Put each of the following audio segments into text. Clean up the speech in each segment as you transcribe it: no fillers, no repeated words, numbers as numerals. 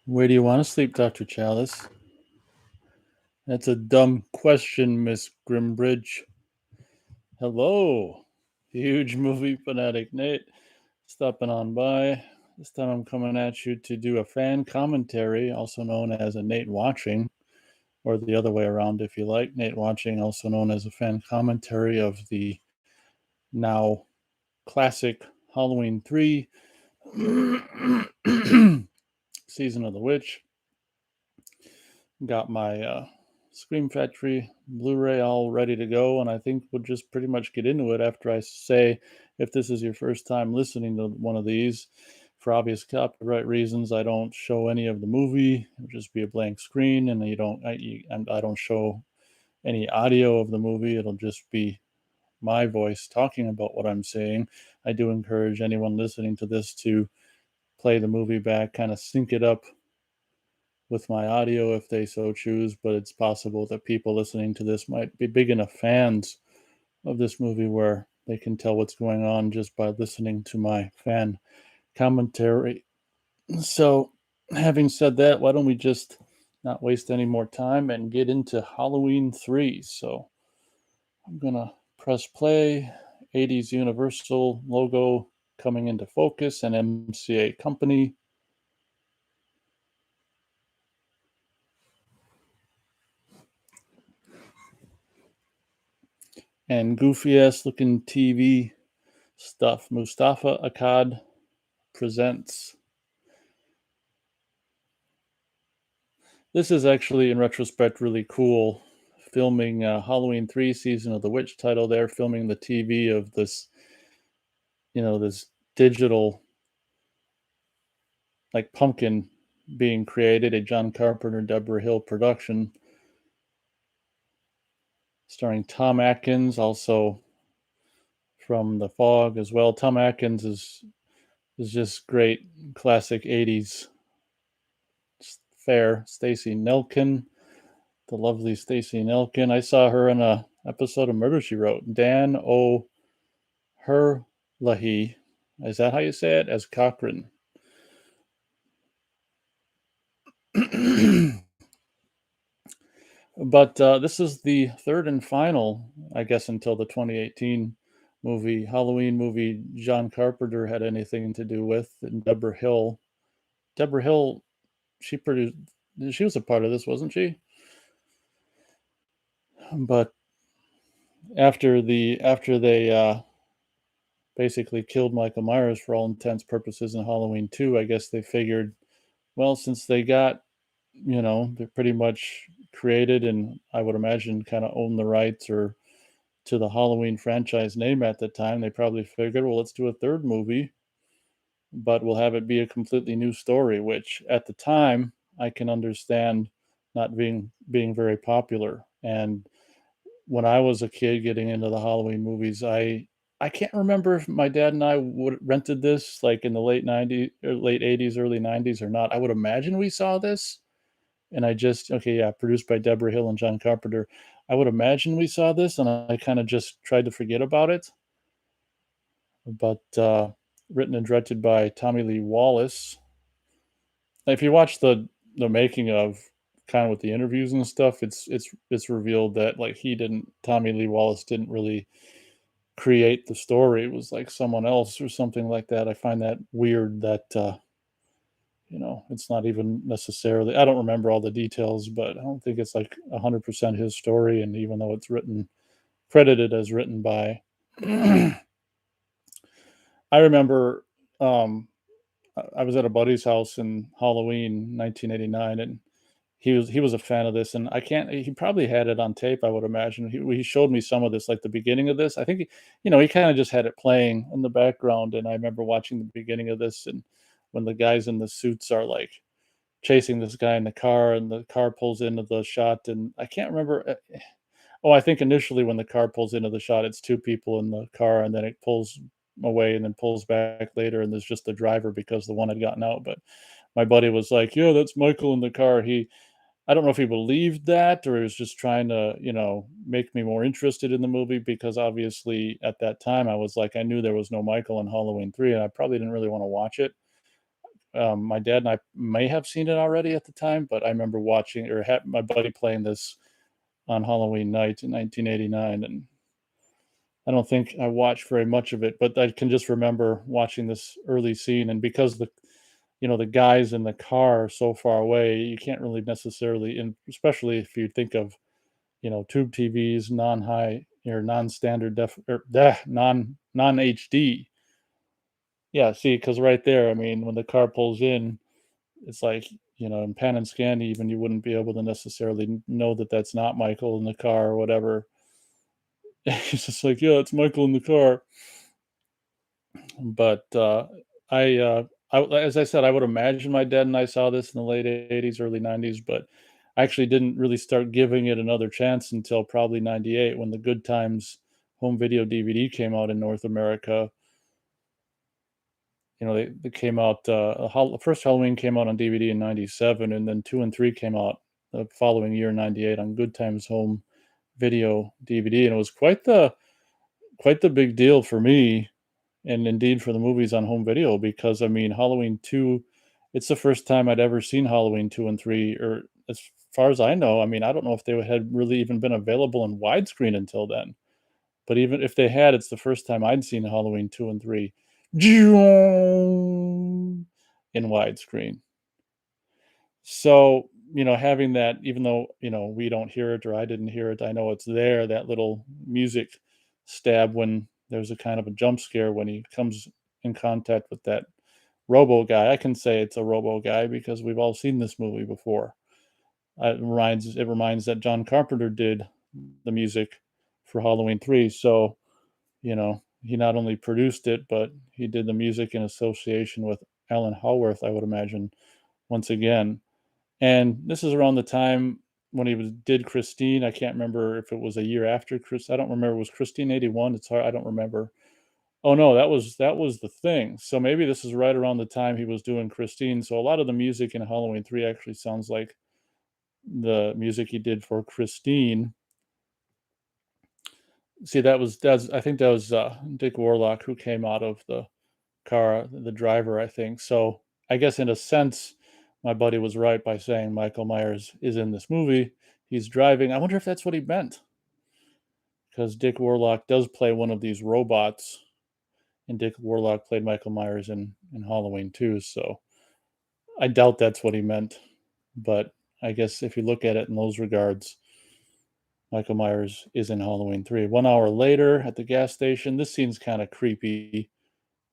Where do you want to sleep, Dr. Chalice? That's a dumb question, Miss Grimbridge. Hello, huge movie fanatic Nate, stopping on by. This time I'm coming at you to do a fan commentary, also known as a Nate Watching, or the other way around if you like. Nate Watching, also known as a fan commentary of the now classic Halloween 3 Season of the Witch. Got my Scream Factory Blu-ray all ready to go, and I think we'll just pretty much get into it after I say, if this is your first time listening to one of these, for obvious copyright reasons, I don't show any of the movie. It'll just be a blank screen, and I don't show any audio of the movie. It'll just be my voice talking about what I'm saying. I do encourage anyone listening to this to play the movie back, kind of sync it up with my audio if they so choose, but it's possible that people listening to this might be big enough fans of this movie where they can tell what's going on just by listening to my fan commentary. So, having said that, why don't we just not waste any more time and get into Halloween 3? So, I'm going to press play, 80s Universal logo coming into focus, and MCA company. And goofy ass looking TV stuff. Mustafa Akkad presents. This is actually, in retrospect, really cool. Filming Halloween 3 Season of the Witch title there, filming the TV of this, this digital, like pumpkin being created, a John Carpenter, Deborah Hill production, starring Tom Atkins, also from The Fog as well. Tom Atkins is just great, classic 80s fare. Stacey Nelkin, the lovely Stacey Nelkin. I saw her in a episode of Murder, She Wrote. Dan O'Herlihy, is that how you say it? As Cochrane. But this is the third and final, I guess, until the 2018 Halloween movie John Carpenter had anything to do with, and Deborah Hill. Deborah Hill, she was a part of this, wasn't she? But after they basically killed Michael Myers for all intents purposes in Halloween 2, I guess they figured, well, since they got, they're pretty much created and I would imagine kind of own the rights or to the Halloween franchise name at the time, they probably figured, well, let's do a third movie, but we'll have it be a completely new story, which at the time I can understand not being very popular. And when I was a kid getting into the Halloween movies, I can't remember if my dad and I rented this like in the late 90s or late 80s, early 90s or not. I would imagine we saw this. And okay, yeah, produced by Deborah Hill and John Carpenter. I would imagine we saw this, and I kind of just tried to forget about it. But written and directed by Tommy Lee Wallace. If you watch the making of, kind of with the interviews and stuff, it's revealed that like Tommy Lee Wallace didn't really create the story. It was like someone else or something like that. I find that weird that it's not even necessarily, I don't remember all the details, but I don't think it's like 100% his story. And even though it's credited as written by, I remember I was at a buddy's house in Halloween 1989, and he was a fan of this, and he probably had it on tape, I would imagine. He showed me some of this, like the beginning of this. I think he kind of just had it playing in the background, and I remember watching the beginning of this, and when the guys in the suits are like chasing this guy in the car, and the car pulls into the shot, and I can't remember. Oh, I think initially when the car pulls into the shot, it's two people in the car, and then it pulls away and then pulls back later, and there's just the driver because the one had gotten out. But my buddy was like, "Yeah, that's Michael in the car." I don't know if he believed that or he was just trying to, make me more interested in the movie, because obviously at that time I was like, I knew there was no Michael in Halloween 3, and I probably didn't really want to watch it. My dad and I may have seen it already at the time, but I remember watching or had my buddy playing this on Halloween night in 1989, and I don't think I watched very much of it, but I can just remember watching this early scene, and because the guys in the car are so far away, you can't really necessarily, and especially if you think of tube TVs, non-high or non-standard or non HD. Yeah, see, because right there, I mean, when the car pulls in, it's like in pan and scan, even you wouldn't be able to necessarily know that that's not Michael in the car or whatever. He's just like, yeah, it's Michael in the car. But I, uh, as I said, I would imagine my dad and I saw this in the late '80s, early '90s, but I actually didn't really start giving it another chance until probably '98 when the Good Times home video DVD came out in North America. They came out. First Halloween came out on DVD in '97, and then 2 and 3 came out the following year, '98, on Good Times home video DVD, and it was quite the big deal for me and indeed for the movies on home video because I mean Halloween 2, it's the first time I'd ever seen Halloween 2 and 3, or as far as I know, I mean, I don't know if they had really even been available in widescreen until then. But even if they had, it's the first time I'd seen Halloween 2 and 3 in widescreen. So, having that, even though, we don't hear it or I didn't hear it, I know it's there, that little music stab when there's a kind of a jump scare when he comes in contact with that robo guy. I can say it's a robo guy because we've all seen this movie before. It reminds that John Carpenter did the music for Halloween 3. So, he not only produced it, but he did the music in association with Alan Howarth, I would imagine, once again. And this is around the time when did Christine. I can't remember if it was a year after Chris. I don't remember. Was Christine 81? It's hard. I don't remember. Oh no, that was the thing. So maybe this is right around the time he was doing Christine. So a lot of the music in Halloween 3 actually sounds like the music he did for Christine. See, that's I think that was Dick Warlock who came out of the car, the driver, I think. So I guess in a sense, my buddy was right by saying Michael Myers is in this movie. He's driving. I wonder if that's what he meant, because Dick Warlock does play one of these robots, and Dick Warlock played Michael Myers in Halloween too. So I doubt that's what he meant, but I guess if you look at it in those regards, Michael Myers is in Halloween 3. 1 hour later at the gas station, this scene's kind of creepy.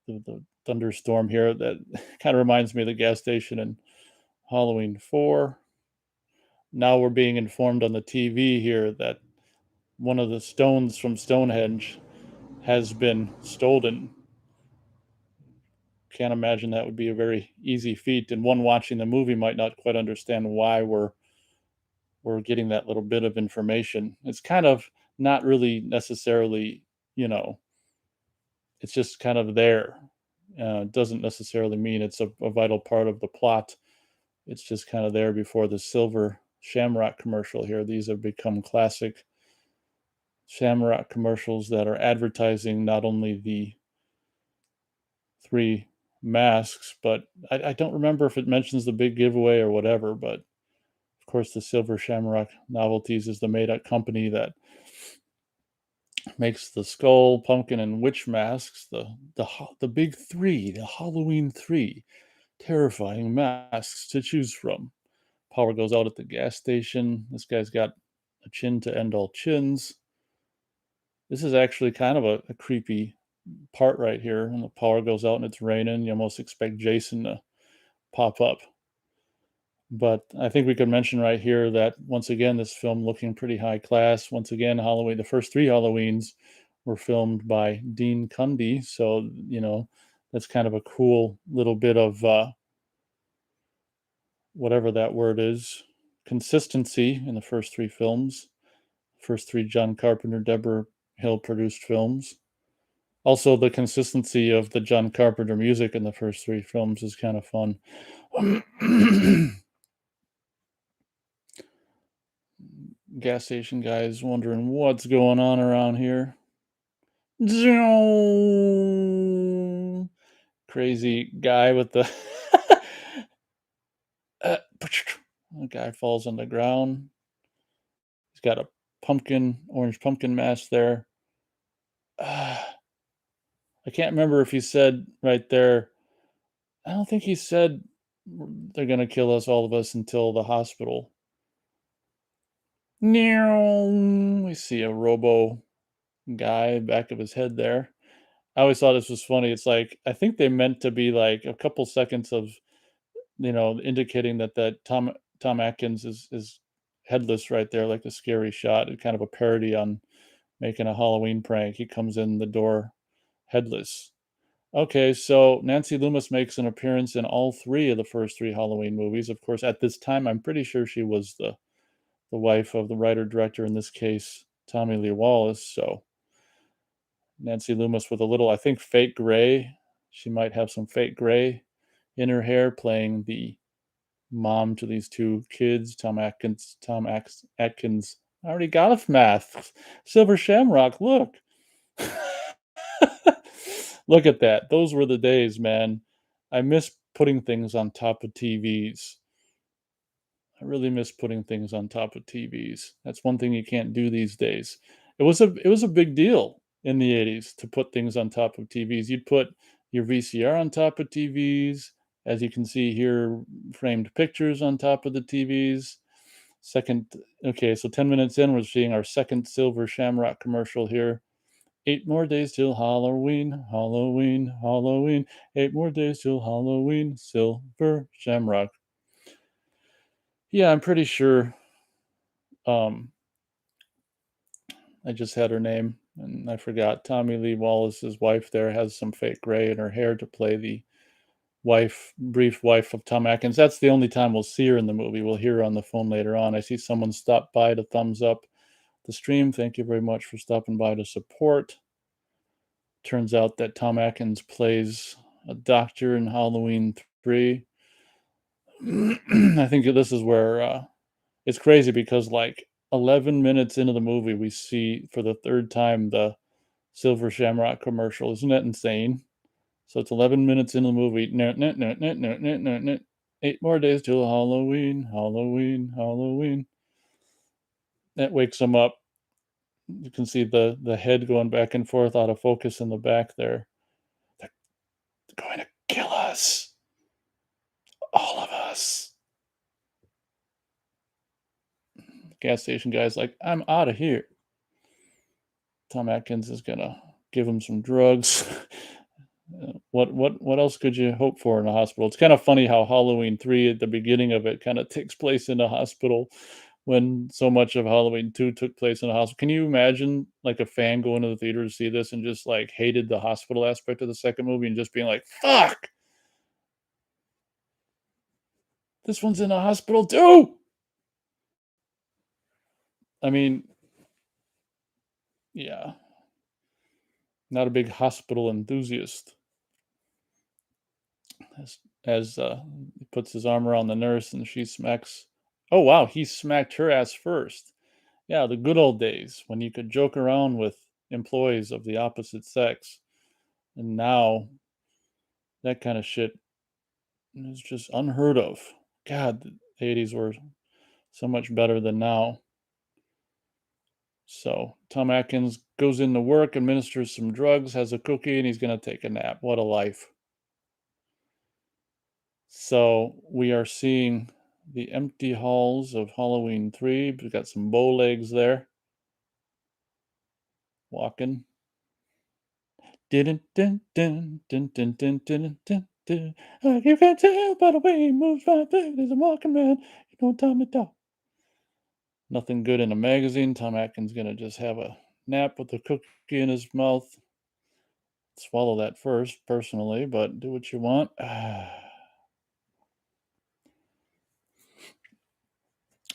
The thunderstorm here that kind of reminds me of the gas station in Halloween 4. Now we're being informed on the TV here that one of the stones from Stonehenge has been stolen. Can't imagine that would be a very easy feat, and one watching the movie might not quite understand why we're getting that little bit of information. It's kind of not really necessarily, you know, it's just kind of there. It doesn't necessarily mean it's a vital part of the plot. It's just kind of there before the silver shamrock commercial here. These have become classic shamrock commercials that are advertising not only the three masks, but I don't remember if it mentions the big giveaway or whatever. But of course, the Silver Shamrock Novelties is the made up company that makes the skull, pumpkin, and witch masks. The big three, the Halloween 3, terrifying masks to choose from. Power goes out at the gas station. This guy's got a chin to end all chins. This is actually kind of a creepy part right here. When the power goes out and it's raining, you almost expect Jason to pop up. But I think we could mention right here that once again, this film looking pretty high class. Once again, Halloween, the first three Halloweens were filmed by Dean Cundy. So, that's kind of a cool little bit of whatever that word is, consistency in the first three films. First three John Carpenter, Deborah Hill produced films. Also, the consistency of the John Carpenter music in the first three films is kind of fun. Gas station guys wondering what's going on around here. Crazy guy with the The guy falls on the ground. He's got a orange pumpkin mask there. I can't remember if he said right there. I don't think he said they're gonna kill us, all of us, until the hospital. We see a robo guy back of his head there. I always thought this was funny. It's like I think they meant to be like a couple seconds of indicating that Tom Atkins is headless right there, like a scary shot, kind of a parody on making a Halloween prank. He comes in the door headless. Okay, so Nancy Loomis makes an appearance in all three of the first three Halloween movies. Of course, at this time, I'm pretty sure she was the wife of the writer director, in this case, Tommy Lee Wallace. So Nancy Loomis with a little, I think, fake gray. She might have some fake gray in her hair, playing the mom to these two kids. Atkins. I already got a math. Silver Shamrock. Look. Look at that. Those were the days, man. I miss putting things on top of TVs. I really miss putting things on top of TVs. That's one thing you can't do these days. It was a big deal in the 80s to put things on top of TVs. You'd put your VCR on top of TVs, as you can see here, framed pictures on top of the TVs. Second, okay, so 10 minutes in, we're seeing our second Silver Shamrock commercial here. 8 more days till Halloween, Halloween, Halloween. 8 more days till Halloween, Silver Shamrock. Yeah, I'm pretty sure um, I just had her name and I forgot. Tommy Lee Wallace's wife there has some fake gray in her hair to play the brief wife of Tom Atkins. That's the only time we'll see her in the movie. We'll hear her on the phone later on. I see someone stop by to thumbs up the stream. Thank you very much for stopping by to support. Turns out that Tom Atkins plays a doctor in Halloween 3. I think this is where it's crazy because, like, 11 minutes into the movie, we see for the third time the Silver Shamrock commercial. Isn't that insane? So it's 11 minutes into the movie. 8 more days till Halloween, Halloween, Halloween. That wakes him up. You can see the head going back and forth out of focus in the back there. They're going to kill us. All of us. Gas station guy's like, I'm out of here. Tom Atkins is gonna give him some drugs. What else could you hope for in a hospital? It's kind of funny how Halloween 3 at the beginning of it kind of takes place in a hospital when so much of Halloween 2 took place in a hospital. Can you imagine like a fan going to the theater to see this and just like hated the hospital aspect of the second movie and just being like, fuck, this one's in a hospital too. I mean, yeah, not a big hospital enthusiast. As he puts his arm around the nurse and she smacks. Oh wow, he smacked her ass first. Yeah, the good old days when you could joke around with employees of the opposite sex, and now that kind of shit is just unheard of. God, the 80s were so much better than now. So Tom Atkins goes into work, administers some drugs, has a cookie, and he's gonna take a nap. What a life. So we are seeing the empty halls of Halloween 3. We've got some bow legs there. Walking. Dun, dun, dun, dun, dun, dun, dun, dun, dun. You can tell by the way he moves my feet as a walking man. You know time to talk. Nothing good in a magazine. Tom Atkins gonna just have a nap with a cookie in his mouth. Swallow that first, personally, but do what you want.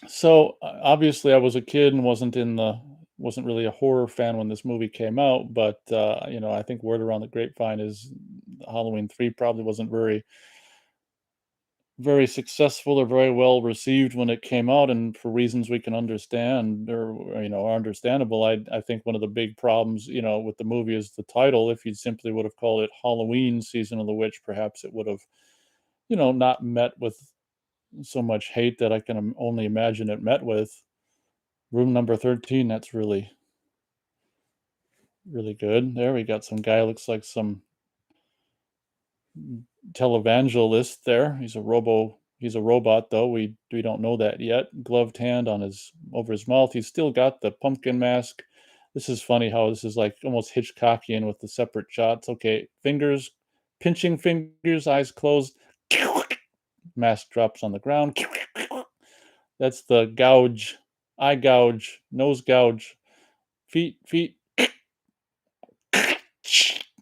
So obviously, I was a kid and wasn't really a horror fan when this movie came out. But I think word around the grapevine is Halloween 3 probably wasn't very successful or very well received when it came out, and for reasons we can understand or are understandable. I think one of the big problems with the movie is the title. If you simply would have called it Halloween Season of the Witch, perhaps it would have not met with so much hate that I can only imagine it met with. Room number 13, that's really, really good. There we got some guy looks like some televangelist there. He's a robot though. We don't know that yet. Gloved hand on his over his mouth. He's still got the pumpkin mask. This is funny how this is like almost Hitchcockian with the separate shots. Okay, fingers, pinching fingers, eyes closed. Mask drops on the ground. That's the gouge, eye gouge, nose gouge, feet,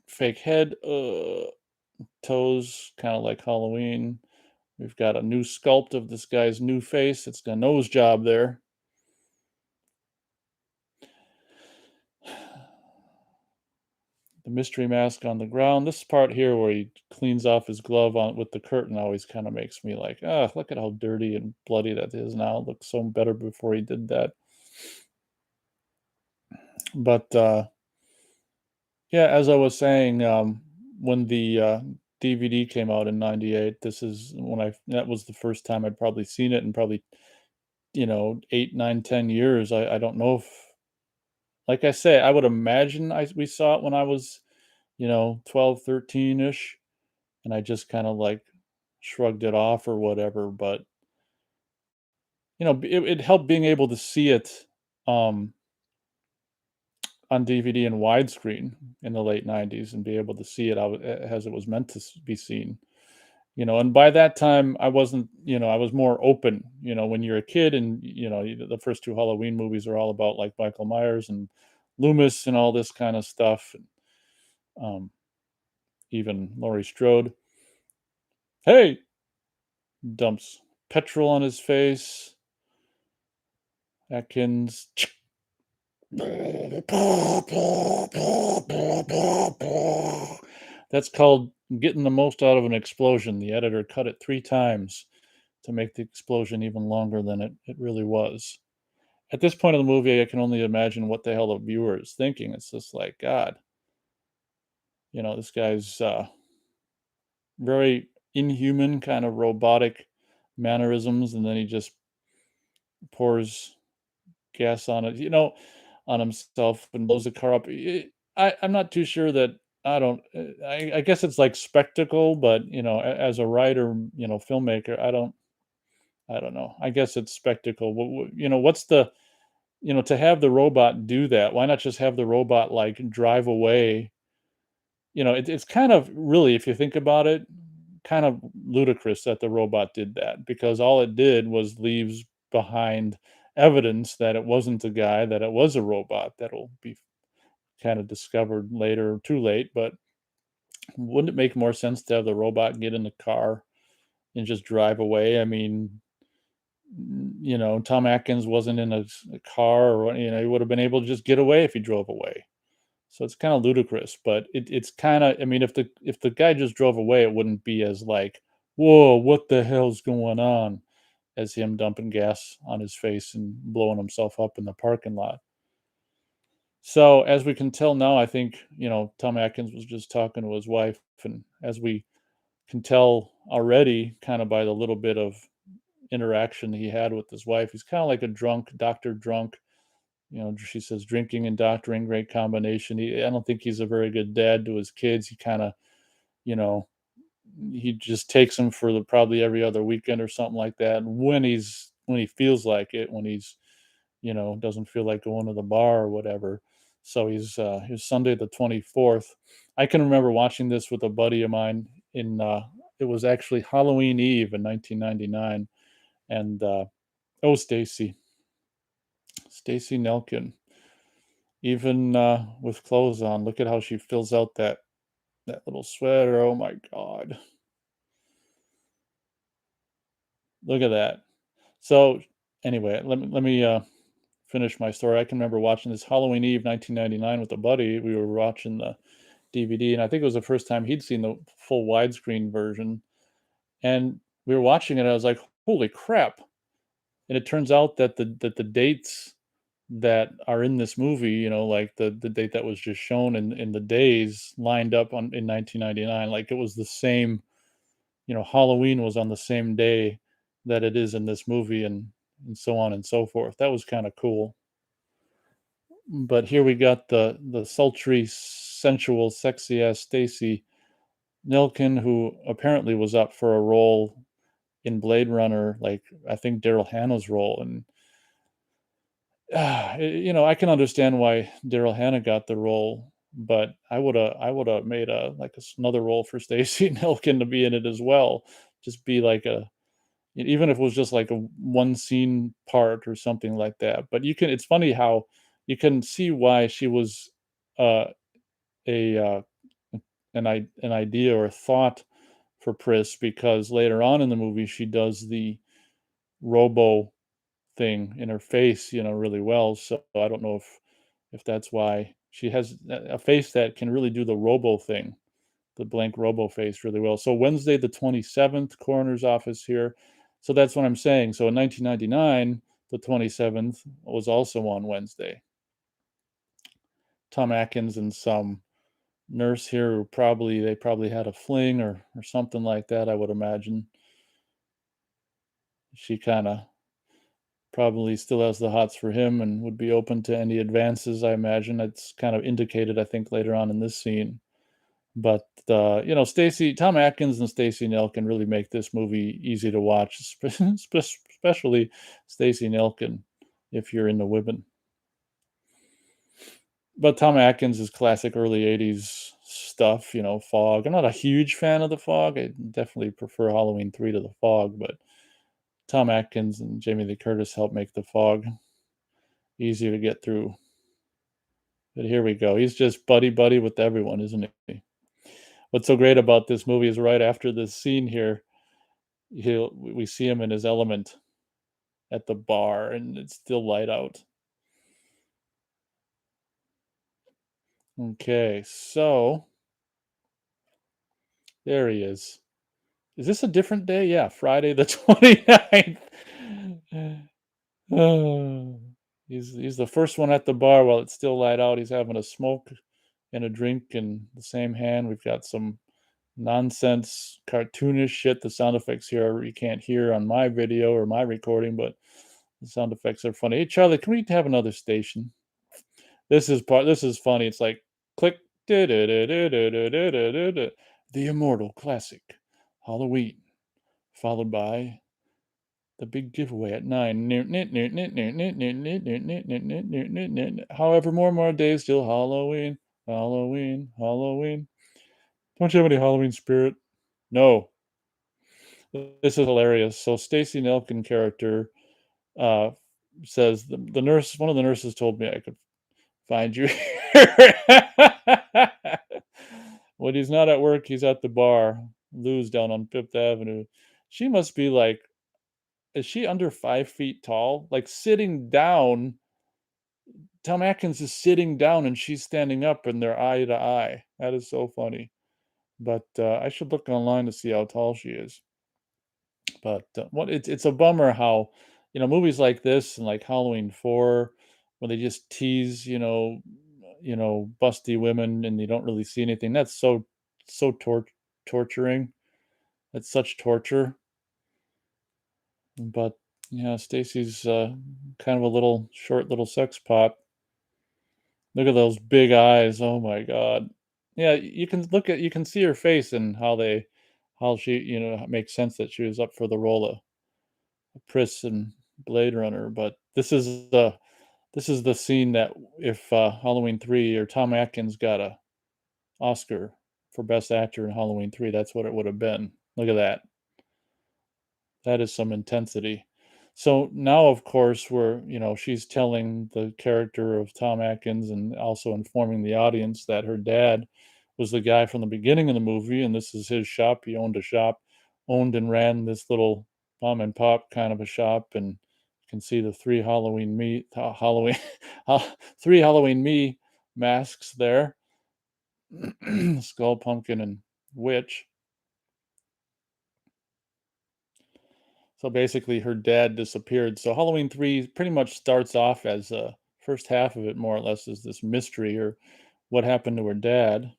fake head, toes, kind of like Halloween. We've got a new sculpt of this guy's new face. It's a nose job there. The mystery mask on the ground. This part here where he cleans off his glove on with the curtain always kind of makes me like, ah, look at how dirty and bloody that is now. It looks so better before he did that. But yeah, as I was saying, when the DVD came out in '98, this is when that was the first time I'd probably seen it in probably 8, 9, 10 years. I don't know if, like I say, I would imagine we saw it when I was 12, 13 ish, and I just kind of like shrugged it off or whatever. But it helped being able to see it um, on DVD and widescreen in the late '90s and be able to see it as it was meant to be seen. And by that time I wasn't, I was more open. When you're a kid and the first two Halloween movies are all about like Michael Myers and Loomis and all this kind of stuff, and even Laurie Strode. Hey, dumps petrol on his face. Atkins. That's called getting the most out of an explosion. The editor cut it 3 times to make the explosion even longer than it really was. At this point of the movie, I can only imagine what the hell the viewer is thinking. It's just like, God, this guy's very inhuman, kind of robotic mannerisms, and then he just pours gas on it, on himself and blows the car up. I'm not too sure that I don't. I guess it's like spectacle, but as a writer, filmmaker, I don't know. I guess it's spectacle. What's the to have the robot do that? Why not just have the robot like drive away? It's kind of really, if you think about it, kind of ludicrous that the robot did that, because all it did was leaves behind evidence that it wasn't a guy, that it was a robot that'll be kind of discovered later, too late. But wouldn't it make more sense to have the robot get in the car and just drive away? I mean, Tom Atkins wasn't in a car, or he would have been able to just get away if he drove away. So it's kind of ludicrous, but it's kind of, I mean, if the guy just drove away, it wouldn't be as like, whoa, what the hell's going on, as him dumping gas on his face and blowing himself up in the parking lot. So as we can tell now, I think, Tom Atkins was just talking to his wife, and as we can tell already, kind of by the little bit of interaction he had with his wife, he's kind of like a drunk, doctor drunk. She says drinking and doctoring, great combination. I don't think he's a very good dad to his kids. He kind of, you know, he just takes them for probably every other weekend or something like that. And when he feels like it, when he's, doesn't feel like going to the bar or whatever. So he's Sunday the 24th. I can remember watching this with a buddy of mine it was actually Halloween Eve in 1999. And oh, Stacy Nelkin, even with clothes on, look at how she fills out that little sweater. Oh my God, look at that. So anyway, let me finish my story. I can remember watching this Halloween Eve, 1999, with a buddy. We were watching the DVD, and I think it was the first time he'd seen the full widescreen version. And we were watching it. And I was like, "Holy crap!" And it turns out that the dates that are in this movie, like the date that was just shown in the days lined up on in 1999, like it was the same. Halloween was on the same day that it is in this movie, and so on and so forth. That was kind of cool. But here we got the sultry, sensual, sexy ass Stacy Nelkin, who apparently was up for a role in Blade Runner, like I think Daryl Hannah's role. And I can understand why Daryl Hannah got the role, but I would have made another role for Stacey Nelkin to be in it as well. Just be like even if it was just like a one scene part or something like that. But it's funny how you can see why she was uh, a an idea or a thought for Pris, because later on in the movie she does the robo thing in her face, really well. So I don't know if that's why she has a face that can really do the robo thing, the blank robo face really well. So Wednesday the 27th, coroner's office here. So that's what I'm saying. So in 1999, the 27th was also on Wednesday. Tom Atkins and some nurse here who they probably had a fling or something like that, I would imagine. She kind of probably still has the hots for him and would be open to any advances, I imagine. It's kind of indicated, I think, later on in this scene. But Stacy, Tom Atkins, and Stacy Nell can really make this movie easy to watch, especially Stacy Nelkin, if you're into women. But Tom Atkins is classic early '80s stuff, Fog. I'm not a huge fan of the Fog. I definitely prefer Halloween 3 to the Fog, but Tom Atkins and Jamie Lee Curtis helped make the Fog easier to get through. But here we go. He's just buddy buddy with everyone, isn't he? What's so great about this movie is right after this scene here, we see him in his element at the bar, and it's still light out. Okay, so there he is. Is this a different day? Yeah, Friday the 29th. Oh, he's the first one at the bar while it's still light out. He's having a smoke and a drink in the same hand. We've got some nonsense cartoonish shit. The sound effects here you can't hear on my video or my recording, but the sound effects are funny. Hey Charlie, can we have another station? This is funny. It's like click the immortal classic Halloween, followed by the big giveaway at 9. However, more days till Halloween. Halloween, Halloween. Don't you have any Halloween spirit? No. This is hilarious. So Stacy Nelkin character uh, says the nurse, one of the nurses told me I could find you here. When he's not at work, he's at the bar. Lou's down on Fifth Avenue. She must be like, is she under 5 feet tall? Like sitting down. Tom Atkins is sitting down and she's standing up and they're eye to eye. That is so funny. But I should look online to see how tall she is. But it's a bummer how movies like this and like Halloween 4, when they just tease busty women and you don't really see anything. That's so torturing. That's such torture. But yeah, Stacy's kind of a little short little sex pot. Look at those big eyes. Oh my god. Yeah, you can see her face and how she makes sense that she was up for the role of Pris and Blade Runner. But this is the scene that if Halloween 3 or Tom Atkins got a Oscar for Best Actor in Halloween 3, that's what it would have been. Look at that. That is some intensity. So now, of course, she's telling the character of Tom Atkins and also informing the audience that her dad was the guy from the beginning of the movie, and this is his shop. He owned a shop, owned and ran this little mom and pop kind of a shop, and you can see the three Halloween me masks there, skull, pumpkin, and witch. So basically, her dad disappeared. So Halloween 3 pretty much starts off as first half of it, more or less, is this mystery or what happened to her dad.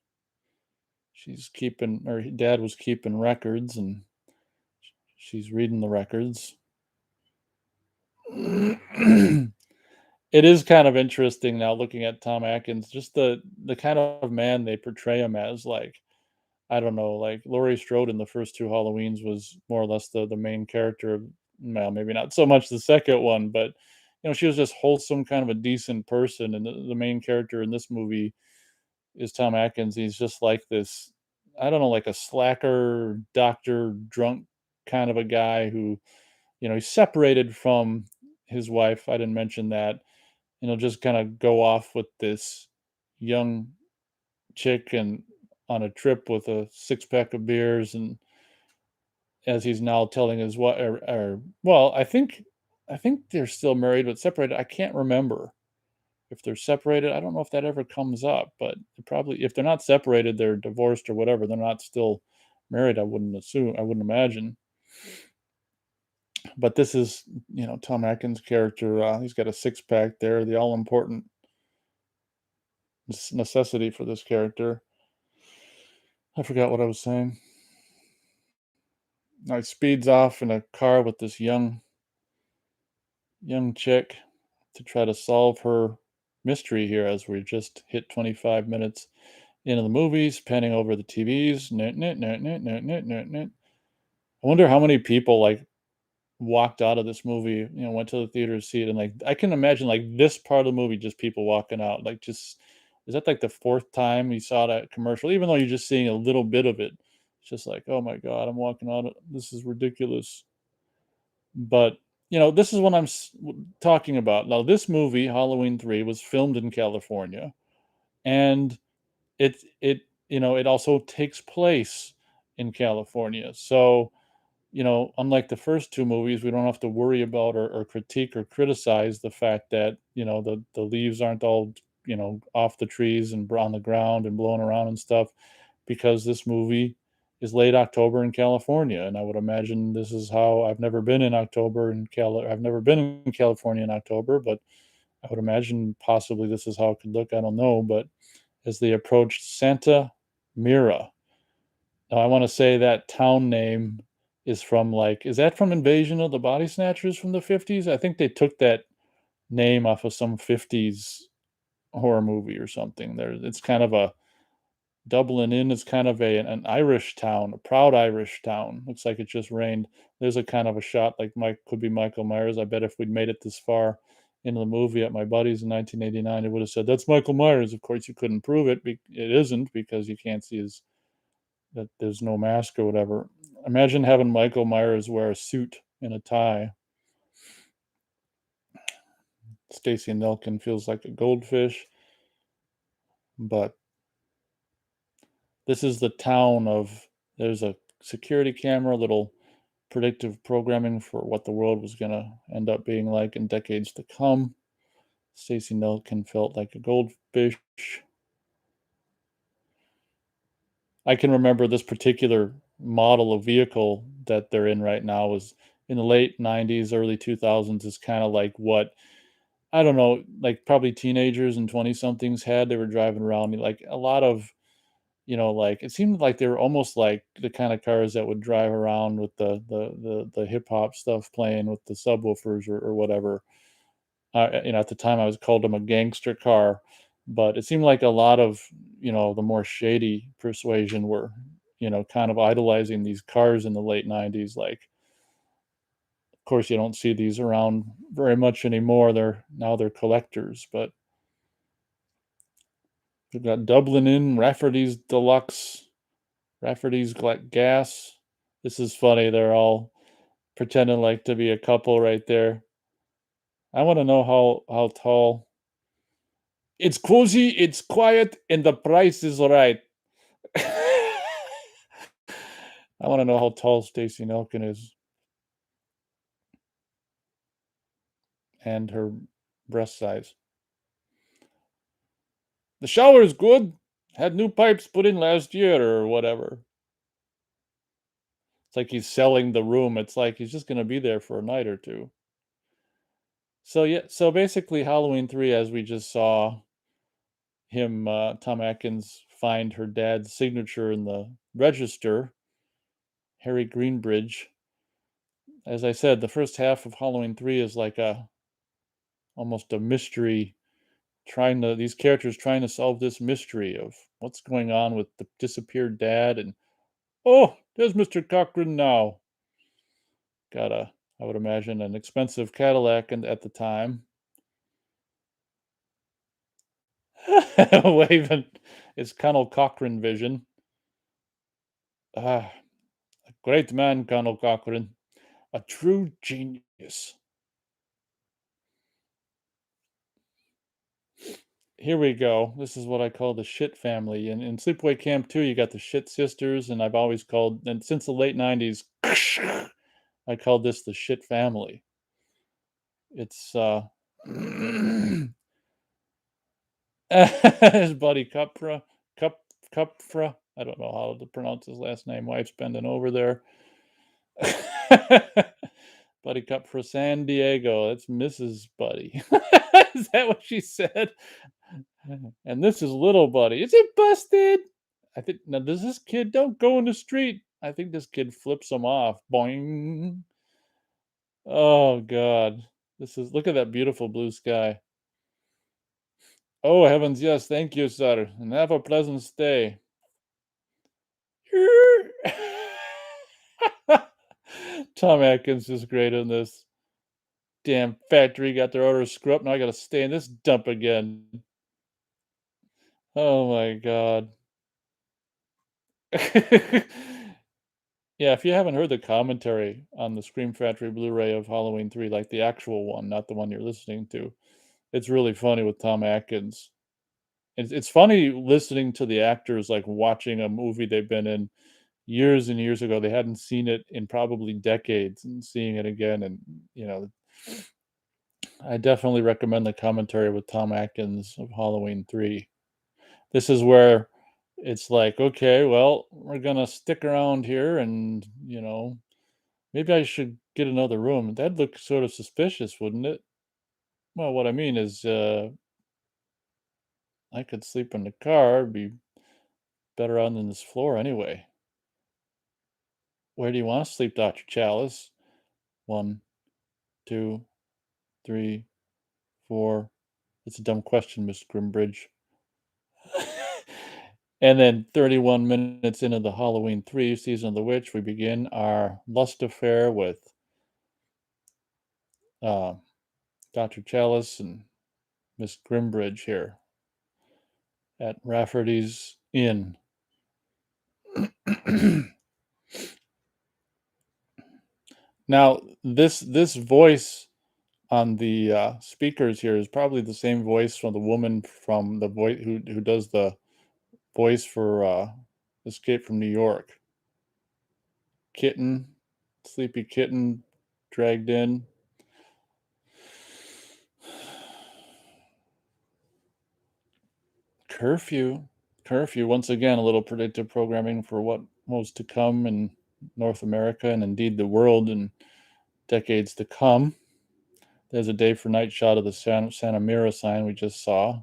Her dad was keeping records, and She's reading the records. It is kind of interesting now looking at Tom Atkins, just the kind of man they portray him as, like, I don't know, like, Laurie Strode in the first 2 Halloweens was more or less the main character of, well, maybe not so much the second one, but, she was just wholesome, kind of a decent person, and the main character in this movie is Tom Atkins. He's just like this, I don't know, like a slacker, doctor, drunk kind of a guy who, he's separated from his wife. I didn't mention that. And he'll just kind of go off with this young chick and on a trip with a six pack of beers. And as he's now telling his wife, well, I think they're still married but separated. I can't remember if they're separated. I don't know if that ever comes up, but probably if they're not separated, they're divorced or whatever. They're not still married. I wouldn't assume. I wouldn't imagine. But this is, Tom Atkins' character. He's got a six pack there. The all important necessity for this character. I forgot what I was saying. Now he speeds off in a car with this young chick to try to solve her mystery here as we just hit 25 minutes into the movies, panning over the TVs. I wonder how many people like walked out of this movie, went to the theater to see it, and like I can imagine like this part of the movie, just people walking out, like just is that like the fourth time you saw that commercial, even though you're just seeing a little bit of it. It's just like, oh my god, I'm walking out. This is ridiculous. But this is what I'm talking about. Now, this movie, Halloween 3, was filmed in California, and it also takes place in California. So, unlike the first two movies, we don't have to worry about or critique or criticize the fact that, the leaves aren't all, off the trees and on the ground and blowing around and stuff, because this movie is late October in California. And I would imagine this is how I've never been in October in I've never been in California in October, but I would imagine possibly this is how it could look. I don't know. But as they approached Santa Mira, now, I want to say that town name is from like, is that from Invasion of the Body Snatchers from the 50s? I think they took that name off of some 50s horror movie or something. It's kind of a Dublin Inn is kind of an Irish town, a proud Irish town. Looks like it just rained. There's a kind of a shot like Mike could be Michael Myers. I bet if we'd made it this far into the movie at my buddy's in 1989, it would have said that's Michael Myers. Of course, you couldn't prove it. It isn't because you can't see his that there's no mask or whatever. Imagine having Michael Myers wear a suit and a tie. Stacy Nelkin feels like a goldfish, but this is the town of. There's a security camera, little predictive programming for what the world was going to end up being like in decades to come. Stacy Nelkin felt like a goldfish. I can remember this particular model of vehicle that they're in right now was in the late 90s, early 2000s, is kind of like what, I don't know, like probably teenagers and 20 somethings had. They were driving around like a lot of, like it seemed like they were almost like the kind of cars that would drive around with the hip hop stuff playing with the subwoofers or whatever. At the time I was called them a gangster car, but it seemed like a lot of, the more shady persuasion were, kind of idolizing these cars in the late 90s. Like, of course, you don't see these around very much anymore. They're collectors, but we've got Dublin Inn, Rafferty's Deluxe, Rafferty's Gas. This is funny. They're all pretending like to be a couple right there. I want to know how tall. It's cozy, it's quiet, and the price is right. I want to know how tall Stacey Nelkin is and her breast size. The shower is good. Had new pipes put in last year or whatever. It's like he's selling the room. It's like he's just going to be there for a night or two. So yeah, so basically Halloween 3, as we just saw him, Tom Atkins find her dad's signature in the register, Harry Greenbridge. as I said, the first half of Halloween 3 is like a almost a mystery, trying to these characters trying to solve this mystery of what's going on with the disappeared dad. And oh, there's Mr. Cochran now. Got a, I would imagine, an expensive Cadillac at the time. Waving. It's Colonel Cochrane vision. Ah, a great man, Colonel Cochrane. A true genius. Here we go. This is what I call the shit family. And in Sleepaway Camp 2, you got the shit sisters, and I've always called, and since the late 90s, I called this the shit family. It's his buddy Cupfra. I don't know how to pronounce his last name. Wife's bending over there. Buddy Cupfra San Diego. That's Mrs. Buddy. Is that what she said? And this is little buddy. Is it busted? I think now does this kid don't go in the street? I think this kid flips him off. Boing. Oh god. This is look at that beautiful blue sky. Oh heavens, yes, thank you, sir. And have a pleasant stay. Tom Atkins is great in this. Damn factory got their orders screwed up. Now I gotta stay in this dump again. Oh my god. Yeah, if you haven't heard the commentary on the Scream Factory Blu-ray of Halloween 3, like the actual one, not the one you're listening to, it's really funny with Tom Atkins. It's funny listening to the actors, like, watching a movie they've been in years and years ago. They hadn't seen it in probably decades, and seeing it again, and, you know, I definitely recommend the commentary with Tom Atkins of Halloween 3. This is where it's like, "Okay, well, we're gonna stick around here and, maybe I should get another room." That'd look sort of suspicious, wouldn't it? Well, what I mean is, I could sleep in the car, it'd be better on than this floor anyway. Where do you wanna sleep, Dr. Chalice? 1, 2, 3, 4. It's a dumb question, Miss Grimbridge. And then 31 minutes into the Halloween 3 Season of the Witch, we begin our lust affair with, uh, Dr. Chalice and Miss Grimbridge here at Rafferty's Inn. Now, this voice on the speakers here is probably the same voice from the woman from the voice who does the voice for Escape from New York. Kitten, sleepy kitten, dragged in. Curfew, curfew. Once again, a little predictive programming for what was to come in North America and indeed the world in decades to come. There's a day for night shot of the Santa Mira sign we just saw.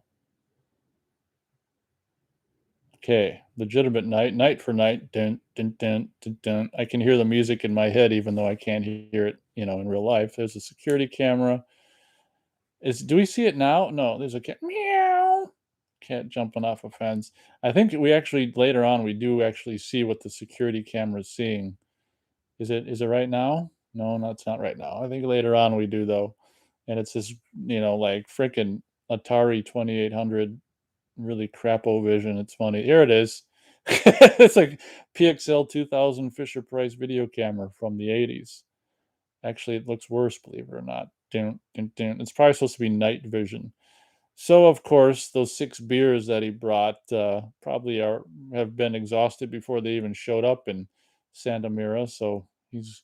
Okay, legitimate night, night for night. Dun, dun, dun, dun, dun. I can hear the music in my head, even though I can't hear it, in real life. There's a security camera. Do we see it now? No, there's a cat. Meow. Cat jumping off a fence. I think we actually later on we do actually see what the security camera is seeing. Is it right now? No, it's not right now. I think later on we do though. And it's this, like freaking Atari 2800, really crapo vision. It's funny. Here it is. It's like PXL 2000 Fisher Price video camera from the 80s. Actually, it looks worse, believe it or not. Dun, dun, dun. It's probably supposed to be night vision. So, of course, those 6 beers that he brought probably have been exhausted before they even showed up in Santa Mira. So he's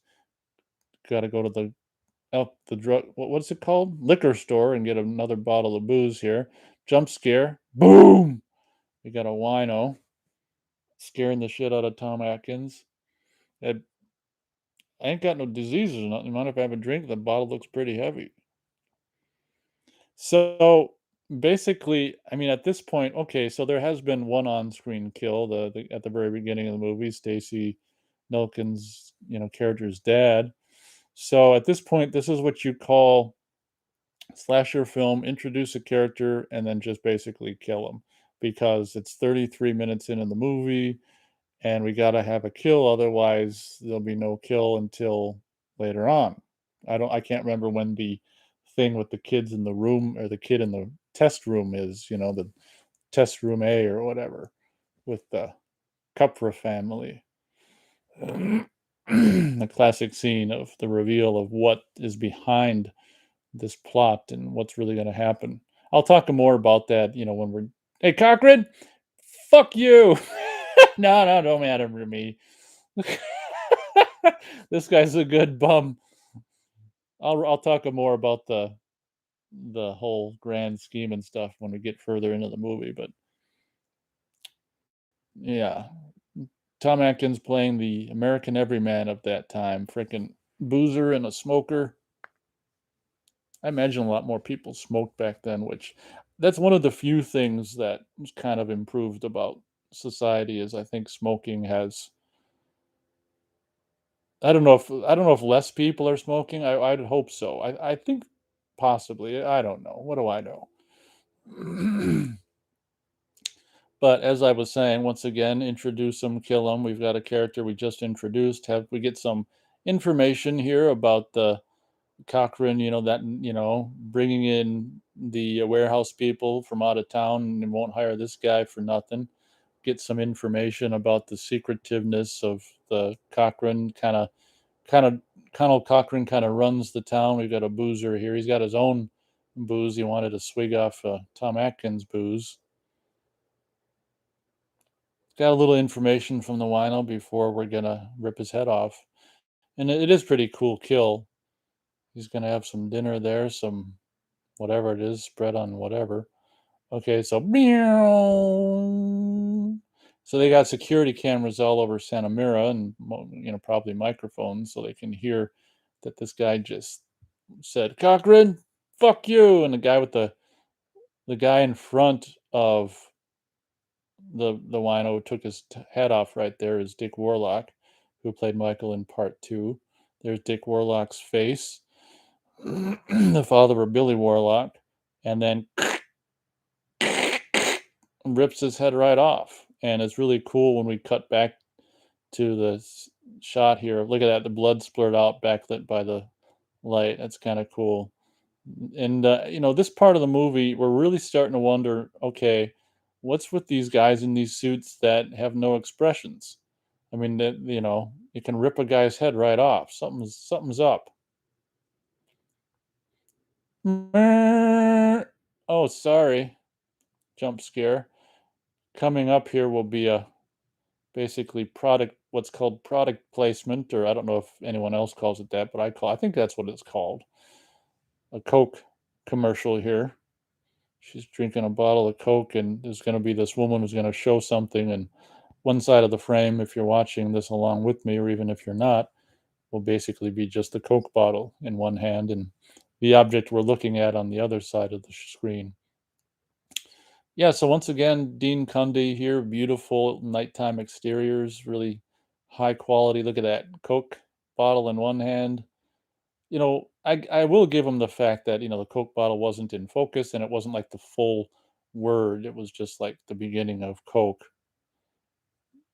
got to go to the drug. What's it called? Liquor store and get another bottle of booze here. Jump scare. Boom. We got a wino scaring the shit out of Tom Atkins. I ain't got no diseases or nothing. You mind if I have a drink? The bottle looks pretty heavy. So basically, I mean, at this point, okay, so there has been one on-screen kill. At the very beginning of the movie, Stacy Nelkin's character's dad. So at this point, this is what you call slasher film, introduce a character and then just basically kill him because it's 33 minutes into the movie and we got to have a kill, otherwise there'll be no kill until later on. I can't remember when the thing with the kids in the room or the kid in the test room is, the test room A or whatever with the Cupra family. The classic scene of the reveal of what is behind this plot and what's really going to happen. I'll talk more about that, when we're. Hey, Cochran, fuck you. No, no, don't matter to me. This guy's a good bum. I'll talk more about the whole grand scheme and stuff when we get further into the movie. But yeah, Tom Atkins playing the American everyman of that time, freaking boozer and a smoker. I imagine a lot more people smoked back then, which that's one of the few things that was kind of improved about society is I think smoking has. I don't know if less people are smoking. I'd hope so. I think possibly. I don't know. What do I know? But as I was saying, once again, introduce them, kill them. We've got a character we just introduced. Have we get some information here about the Cochrane, bringing in the warehouse people from out of town and won't hire this guy for nothing. Get some information about the secretiveness of the Cochrane. Kind of, Colonel Cochrane kind of runs the town. We've got a boozer here. He's got his own booze. He wanted to swig off Tom Atkins' booze. Got a little information from the wino before we're gonna rip his head off, and it is pretty cool kill. He's gonna have some dinner there, some whatever it is, spread on whatever. Okay, so meow. So they got security cameras all over Santa Mira, and probably microphones, so they can hear that this guy just said, "Cochran, fuck you," and the guy in front of the wino who took his head off right there is Dick Warlock, who played Michael in part two. There's Dick Warlock's face, the father of Billy Warlock, and then rips his head right off. And it's really cool when we cut back to the shot here. Look at that, the blood splurt out, backlit by the light. That's kind of cool. And this part of the movie, we're really starting to wonder, okay, what's with these guys in these suits that have no expressions? I mean, that you can rip a guy's head right off. Something's up. Oh, sorry. Jump scare. Coming up here will be a basically what's called product placement, or I don't know if anyone else calls it that, but I think that's what it's called. A Coke commercial here. She's drinking a bottle of Coke, and there's going to be this woman who's going to show something. And one side of the frame, if you're watching this along with me, or even if you're not, will basically be just the Coke bottle in one hand and the object we're looking at on the other side of the screen. Yeah, so once again, Dean Cundy here, beautiful nighttime exteriors, really high quality. Look at that Coke bottle in one hand. I will give him the fact that, the Coke bottle wasn't in focus and it wasn't like the full word. It was just like the beginning of Coke.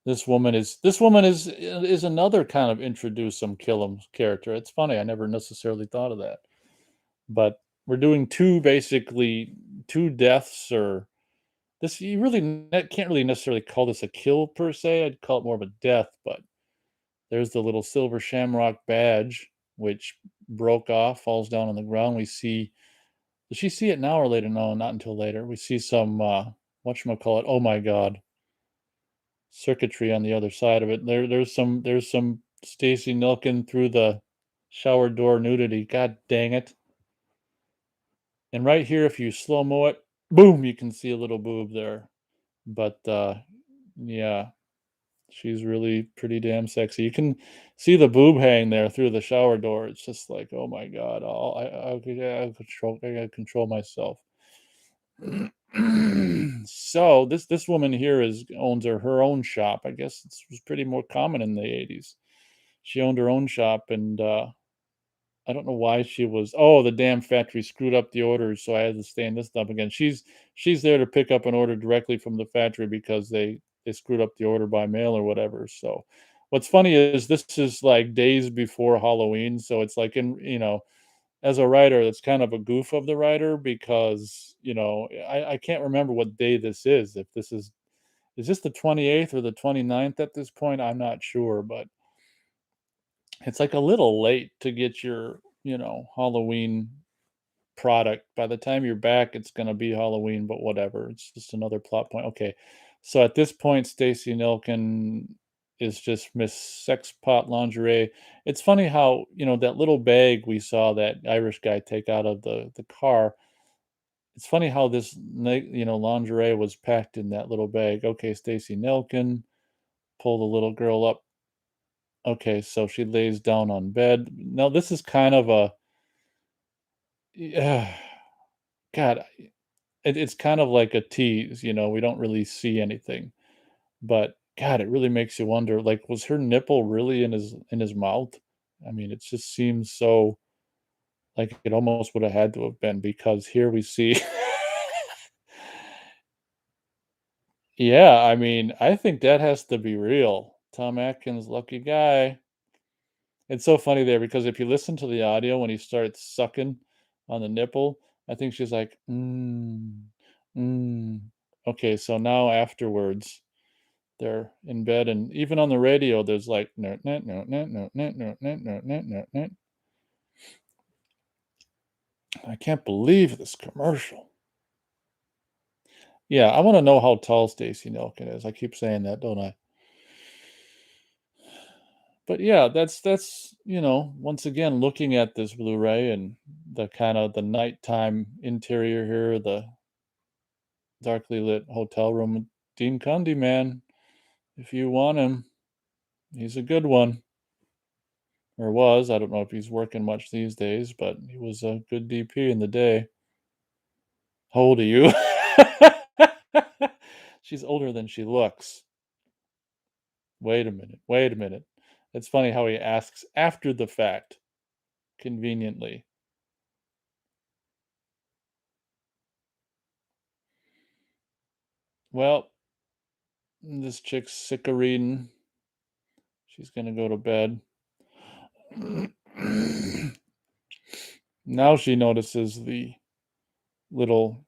This woman is another kind of introduce some kill 'em character. It's funny, I never necessarily thought of that. But we're doing basically two deaths, or this you really can't really necessarily call this a kill per se. I'd call it more of a death, but there's the little silver shamrock badge, which broke off, falls down on the ground. We see, does she see it now or later? No, not until later. We see some, whatchamacallit, oh my God, circuitry on the other side of it. There's some Stacy Nilkin through the shower door nudity. God dang it. And right here, if you slow-mo it, boom, you can see a little boob there. But, yeah. She's really pretty damn sexy. You can see the boob hang there through the shower door. It's just like, oh my god! I gotta control myself. So this woman here owns her own shop. I guess it was pretty more common in the 80s. She owned her own shop, and I don't know why she was, "Oh, the damn factory screwed up the orders, so I had to stand this up again." She's there to pick up an order directly from the factory because they screwed up the order by mail or whatever. So, what's funny is this is, like, days before Halloween, so it's like as a writer, it's kind of a goof of the writer because, I can't remember what day this is, if is this the 28th or the 29th at this point? I'm not sure, but it's, like, a little late to get your, Halloween product. By the time you're back, it's gonna be Halloween, but whatever. It's just another plot point. Okay. So at this point, Stacey Nilkin is just Miss Sex Pot Lingerie. It's funny how, that little bag we saw that Irish guy take out of the car. It's funny how this lingerie was packed in that little bag. Okay, Stacey Nilkin, pull the little girl up. Okay, so she lays down on bed. Now this is kind of a yeah, God, it's kind of like a tease, we don't really see anything, but God, it really makes you wonder, like, was her nipple really in his mouth? I mean, it just seems so like it almost would have had to have been because here we see Yeah, I mean, I think that has to be real. Tom Atkins, lucky guy. It's so funny there because if you listen to the audio when he starts sucking on the nipple, I think she's like, "Mm, mm." Okay, so now afterwards, they're in bed, and even on the radio, there's like, "No, no, no, no, no, no, no, no, no, no, no, no." I can't believe this commercial. Yeah, I wanna know how tall Stacey Nelkin is. I keep saying that, don't I? But yeah, that's once again, looking at this Blu-ray and the nighttime interior here, the darkly lit hotel room. Dean Cundey, man, if you want him, he's a good one, or was. I don't know if he's working much these days, but he was a good DP in the day. How old are you? She's older than she looks. Wait a minute. Wait a minute. It's funny how he asks after the fact, conveniently. Well, this chick's sick of reading. She's gonna go to bed. Now she notices the little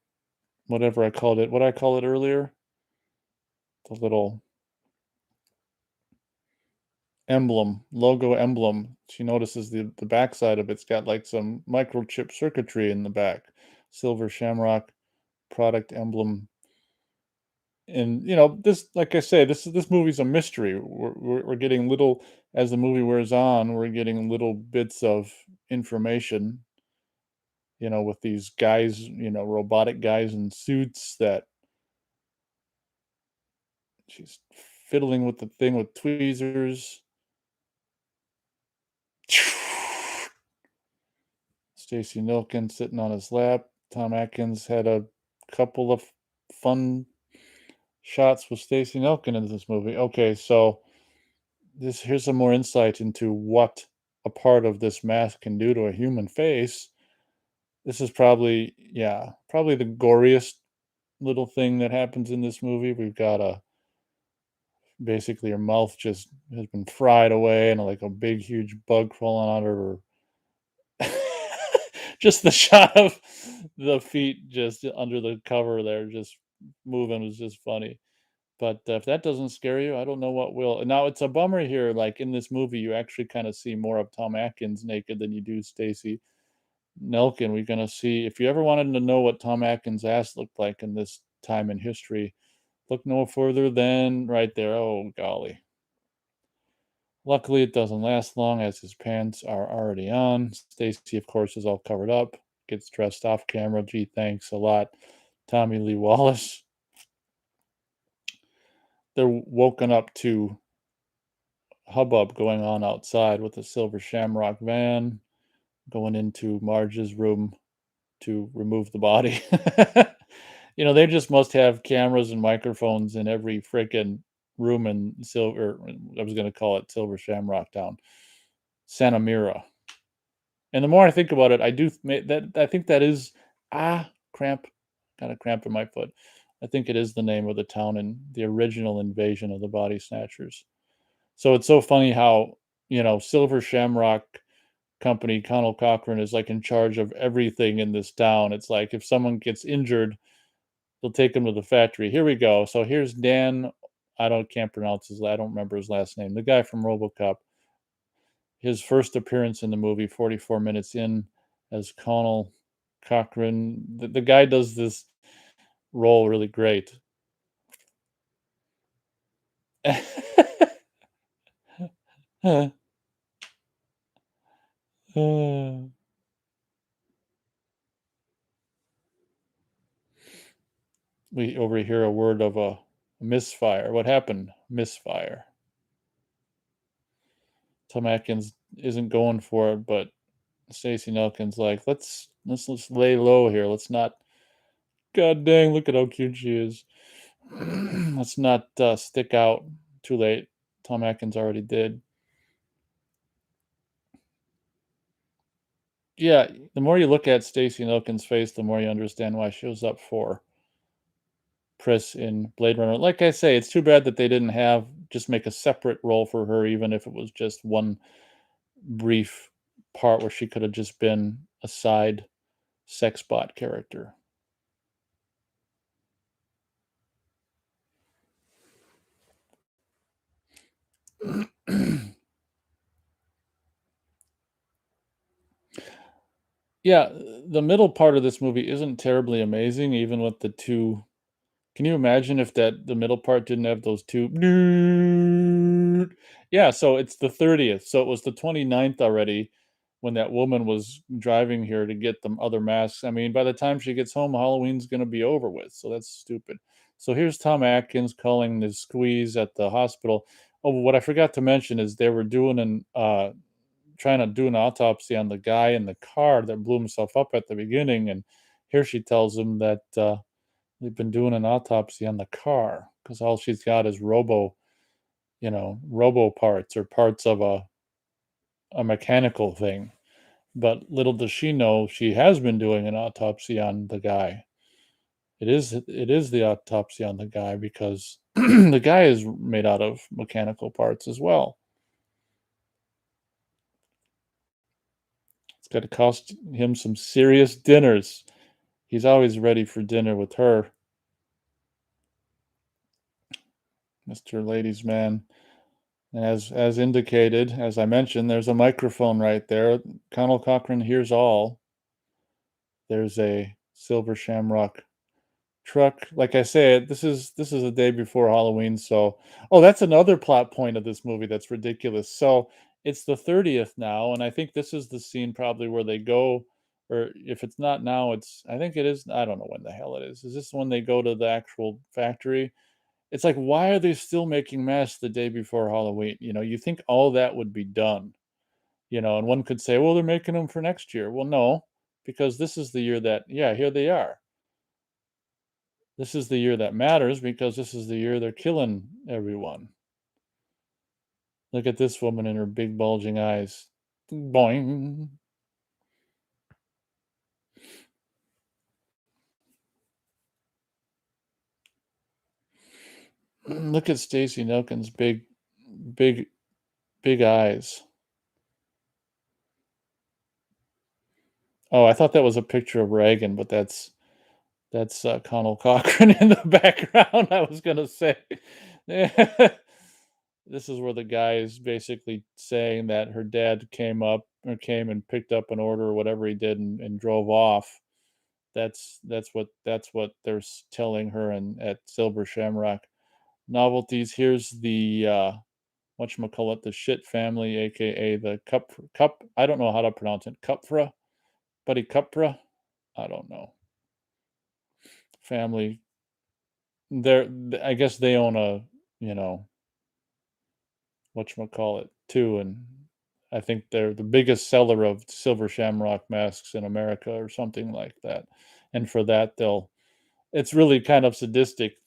whatever I called it. What did I call it earlier? The little emblem, logo emblem. She notices the backside of it's got like some microchip circuitry in the back. Silver Shamrock product emblem. And this, like I say, this movie's a mystery. We're getting little as the movie wears on. We're getting little bits of information. With these guys, robotic guys in suits that she's fiddling with the thing with tweezers. Stacey Nilkin sitting on his lap. Tom Atkins had a couple of fun shots with Stacey Nilkin in this movie. Okay, so here's some more insight into what a part of this mask can do to a human face. This is probably, yeah, probably the goriest little thing that happens in this movie. We've got a basically her mouth just has been fried away and like a big huge bug crawling out of her. Just the shot of the feet just under the cover there, just moving was just funny. But if that doesn't scare you, I don't know what will. And now it's a bummer here. Like in this movie, you actually kind of see more of Tom Atkins naked than you do Stacy Nelkin. We're gonna see if you ever wanted to know what Tom Atkins' ass looked like in this time in history, look no further than right there. Oh golly. Luckily, it doesn't last long as his pants are already on. Stacy, of course, is all covered up, gets dressed off camera. Gee, thanks a lot, Tommy Lee Wallace. They're woken up to hubbub going on outside with the Silver Shamrock van going into Marge's room to remove the body. They just must have cameras and microphones in every freaking room in Silver. I was going to call it Silver Shamrock Town, Santa Mira. And the more I think about it, I do that I think that is cramp, got a cramp in my foot. I think it is the name of the town in the original Invasion of the Body Snatchers. So it's so funny how, Silver Shamrock Company, Connell Cochran is like in charge of everything in this town. It's like if someone gets injured, they'll take him to the factory. Here we go. So here's Dan. Can't pronounce I don't remember his last name. The guy from RoboCop. His first appearance in the movie, 44 minutes in, as Connell Cochran. The guy does this role really great. We overhear a word of a misfire. What happened? Misfire. Tom Atkins isn't going for it, but Stacey Nelkin's like, let's lay low here. Let's not. God dang! Look at how cute she is. Let's not stick out. Too late. Tom Atkins already did. Yeah, the more you look at Stacey Nelkin's face, the more you understand why she was up for Pris in Blade Runner. Like I say, it's too bad that they didn't just make a separate role for her, even if it was just one brief part where she could have just been a side sex bot character. Yeah, the middle part of this movie isn't terribly amazing, even with the two. Can you imagine if the middle part didn't have those two? Yeah, so it's the 30th. So it was the 29th already when that woman was driving here to get the other masks. I mean, by the time she gets home, Halloween's going to be over with. So that's stupid. So here's Tom Atkins calling the squeeze at the hospital. Oh, what I forgot to mention is they were trying to do an autopsy on the guy in the car that blew himself up at the beginning, and here she tells him that they've been doing an autopsy on the car because all she's got is robo parts or parts of a mechanical thing. But little does she know she has been doing an autopsy on the guy. It is the autopsy on the guy because the guy is made out of mechanical parts as well. It's got to cost him some serious dinners. He's always ready for dinner with her, Mr. Ladies Man. As indicated, as I mentioned, there's a microphone right there. Connell Cochran hears all. There's a silver shamrock truck. Like I said, this is a day before Halloween, so that's another plot point of this movie that's ridiculous. So it's the 30th now, and I think this is the scene probably where they go, or if it's not now, I think it is. I don't know when the hell it is. Is this when they go to the actual factory? It's like, why are they still making masks the day before Halloween? You think all that would be done, and one could say, well, they're making them for next year. Well, no, because this is the year that, yeah, here they are. This is the year that matters because this is the year they're killing everyone. Look at this woman and her big bulging eyes. Boing. Look at Stacey Nelkin's big, big eyes. Oh, I thought that was a picture of Reagan, but that's Connell Cochran in the background. I was gonna say, this is where the guy is basically saying that her dad came and picked up an order or whatever he did and drove off. That's what they're telling her and at Silver Shamrock Novelties. Here's the whatchamacallit, the shit family, aka the cup. I don't know how to pronounce it. Cupra, Buddy Cupra. I don't know. Family. They're I guess they own a you know whatchamacallit too, and I think they're the biggest seller of silver shamrock masks in America or something like that. And for that it's really kind of sadistic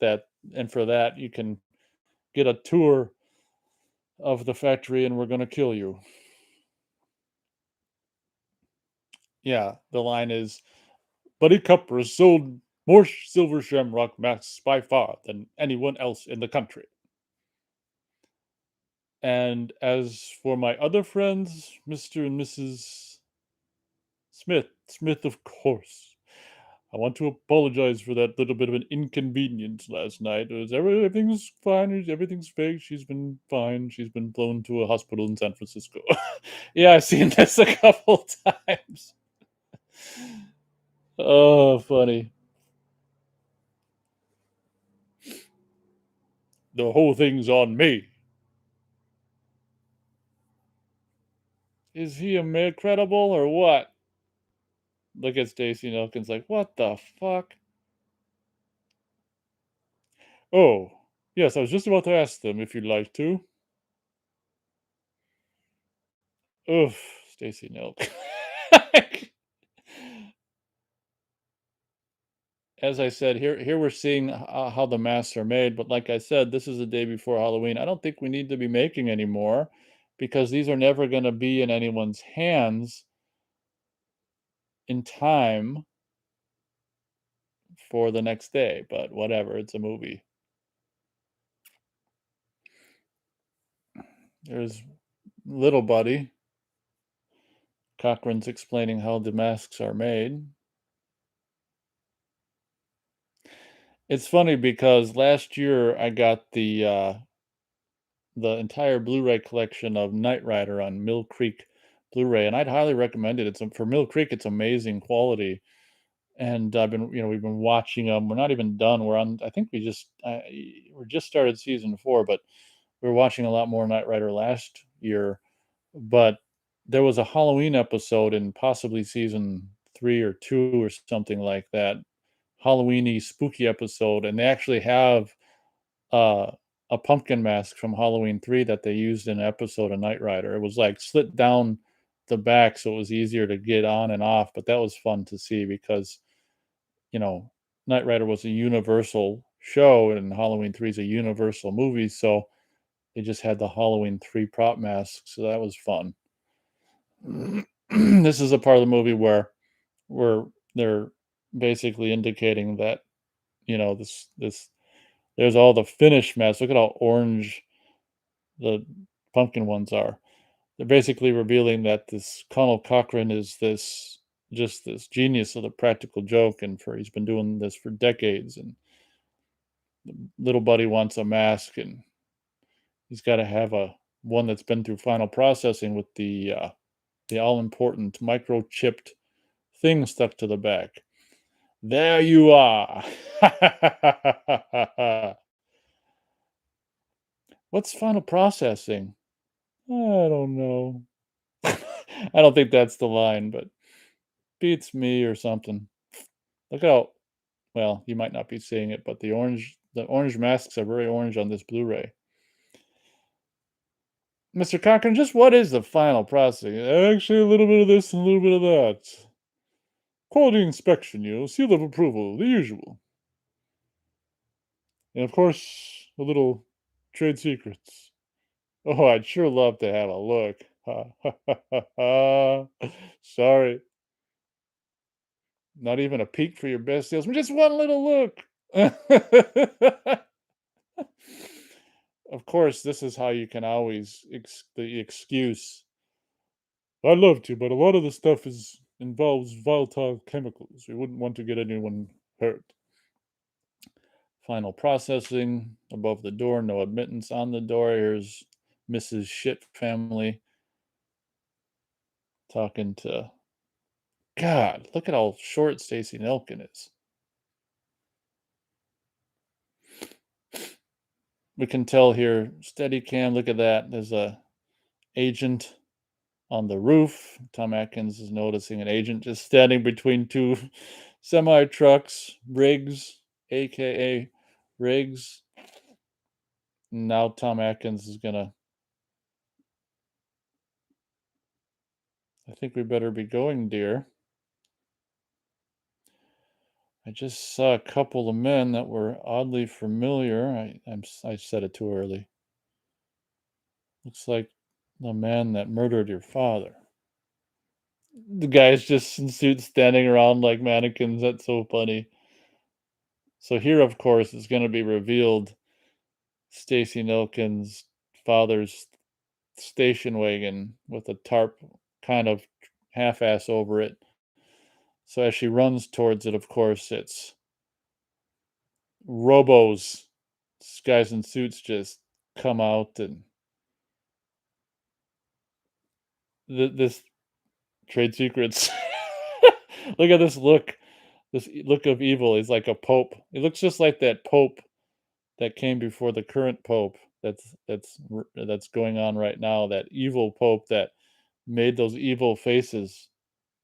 and for that you can get a tour of the factory and we're going to kill you. Yeah, the line is, Buddy Cupper has sold more silver shamrock masks by far than anyone else in the country. And as for my other friends, Mr. and Mrs. Smith, of course. I want to apologize for that little bit of an inconvenience last night. Everything's fine. Everything's fake. She's been fine. She's been flown to a hospital in San Francisco. Yeah, I've seen this a couple times. Oh, funny. The whole thing's on me. Is he a man credible or what? Look at Stacy Nelkins like, what the fuck? Oh, yes, I was just about to ask them if you'd like to. Oof, Stacy Nelk. As I said, here we're seeing how the masks are made, but like I said, this is the day before Halloween. I don't think we need to be making any more because these are never going to be in anyone's hands in time for the next day. But whatever, it's a movie. There's little buddy. Cochran's explaining how the masks are made. It's funny because last year I got the entire Blu-ray collection of Knight Rider on Mill Creek Blu-ray, and I'd highly recommend it. It's for Mill Creek, it's amazing quality, and we've been watching them. We're not even done. We're on. I think we're just started season 4, but we were watching a lot more Knight Rider last year. But there was a Halloween episode in possibly season 3 or 2 or something like that, Halloweeny spooky episode, and they actually have uh, a pumpkin mask from Halloween 3 that they used in an episode of Knight Rider. It was like slit down the back so it was easier to get on and off, but that was fun to see because, you know, Knight Rider was a Universal show and Halloween 3 is a Universal movie, so they just had the Halloween 3 prop mask, so that was fun. This is a part of the movie where they're basically indicating that, this there's all the finished masks. Look at how orange the pumpkin ones are. They're basically revealing that this Colonel Cochrane is this genius of the practical joke, and he's been doing this for decades. And little buddy wants a mask, and he's got to have a one that's been through final processing with the all important microchipped thing stuck to the back. There you are. What's final processing? I don't know. I don't think that's the line, but beats me or something. Look how well, you might not be seeing it, but the orange masks are very orange on this Blu-ray. Mr. Cochran, just what is the final processing? Actually, a little bit of this and a little bit of that. Quality inspection, seal of approval, the usual. And of course, a little trade secrets. Oh, I'd sure love to have a look. Ha ha ha ha ha. Sorry. Not even a peek for your best salesman, just one little look. Of course, this is how you can always the excuse. I'd love to, but a lot of the stuff involves volatile chemicals. We wouldn't want to get anyone hurt. Final processing above the door, no admittance on the door. Here's Mrs. Shit family talking to God. Look at how short Stacy Nelkin is. We can tell here, steady cam, look at that. There's a agent on the roof. Tom Atkins is noticing an agent just standing between two semi trucks, Riggs, aka Riggs. Now Tom Atkins is gonna. I think we better be going, dear. I just saw a couple of men that were oddly familiar. I said it too early. Looks like the man that murdered your father. The guys just in suits standing around like mannequins. That's so funny. So here, of course, is gonna be revealed Stacy Nelkin's father's station wagon with a tarp kind of half-ass over it. So as she runs towards it, of course, it's robos. These guys in suits just come out and this trade secrets. Look at this look. This look of evil. He's like a pope. He looks just like that pope that came before the current pope that's going on right now. That evil pope that made those evil faces.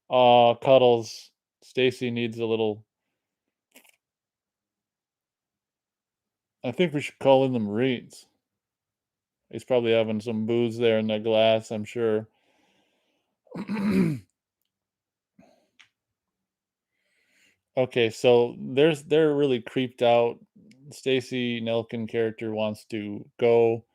Aw, Cuddles. Stacy needs a little. I think we should call in the Marines. He's probably having some booze there in the glass, I'm sure. Okay, so they're really creeped out. Stacy Nelkin character wants to go.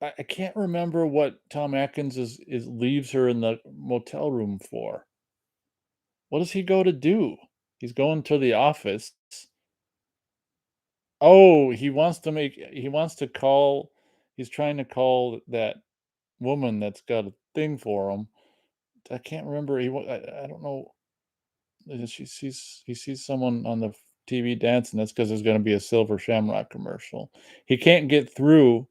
I can't remember what Tom Atkins is leaves her in the motel room for. What does he go to do? He's going to the office. Oh, he wants to call he's trying to call that woman that's got a thing for him. I can't remember, I don't know, he sees someone on the TV dancing, that's because there's gonna be a Silver Shamrock commercial. He can't get through,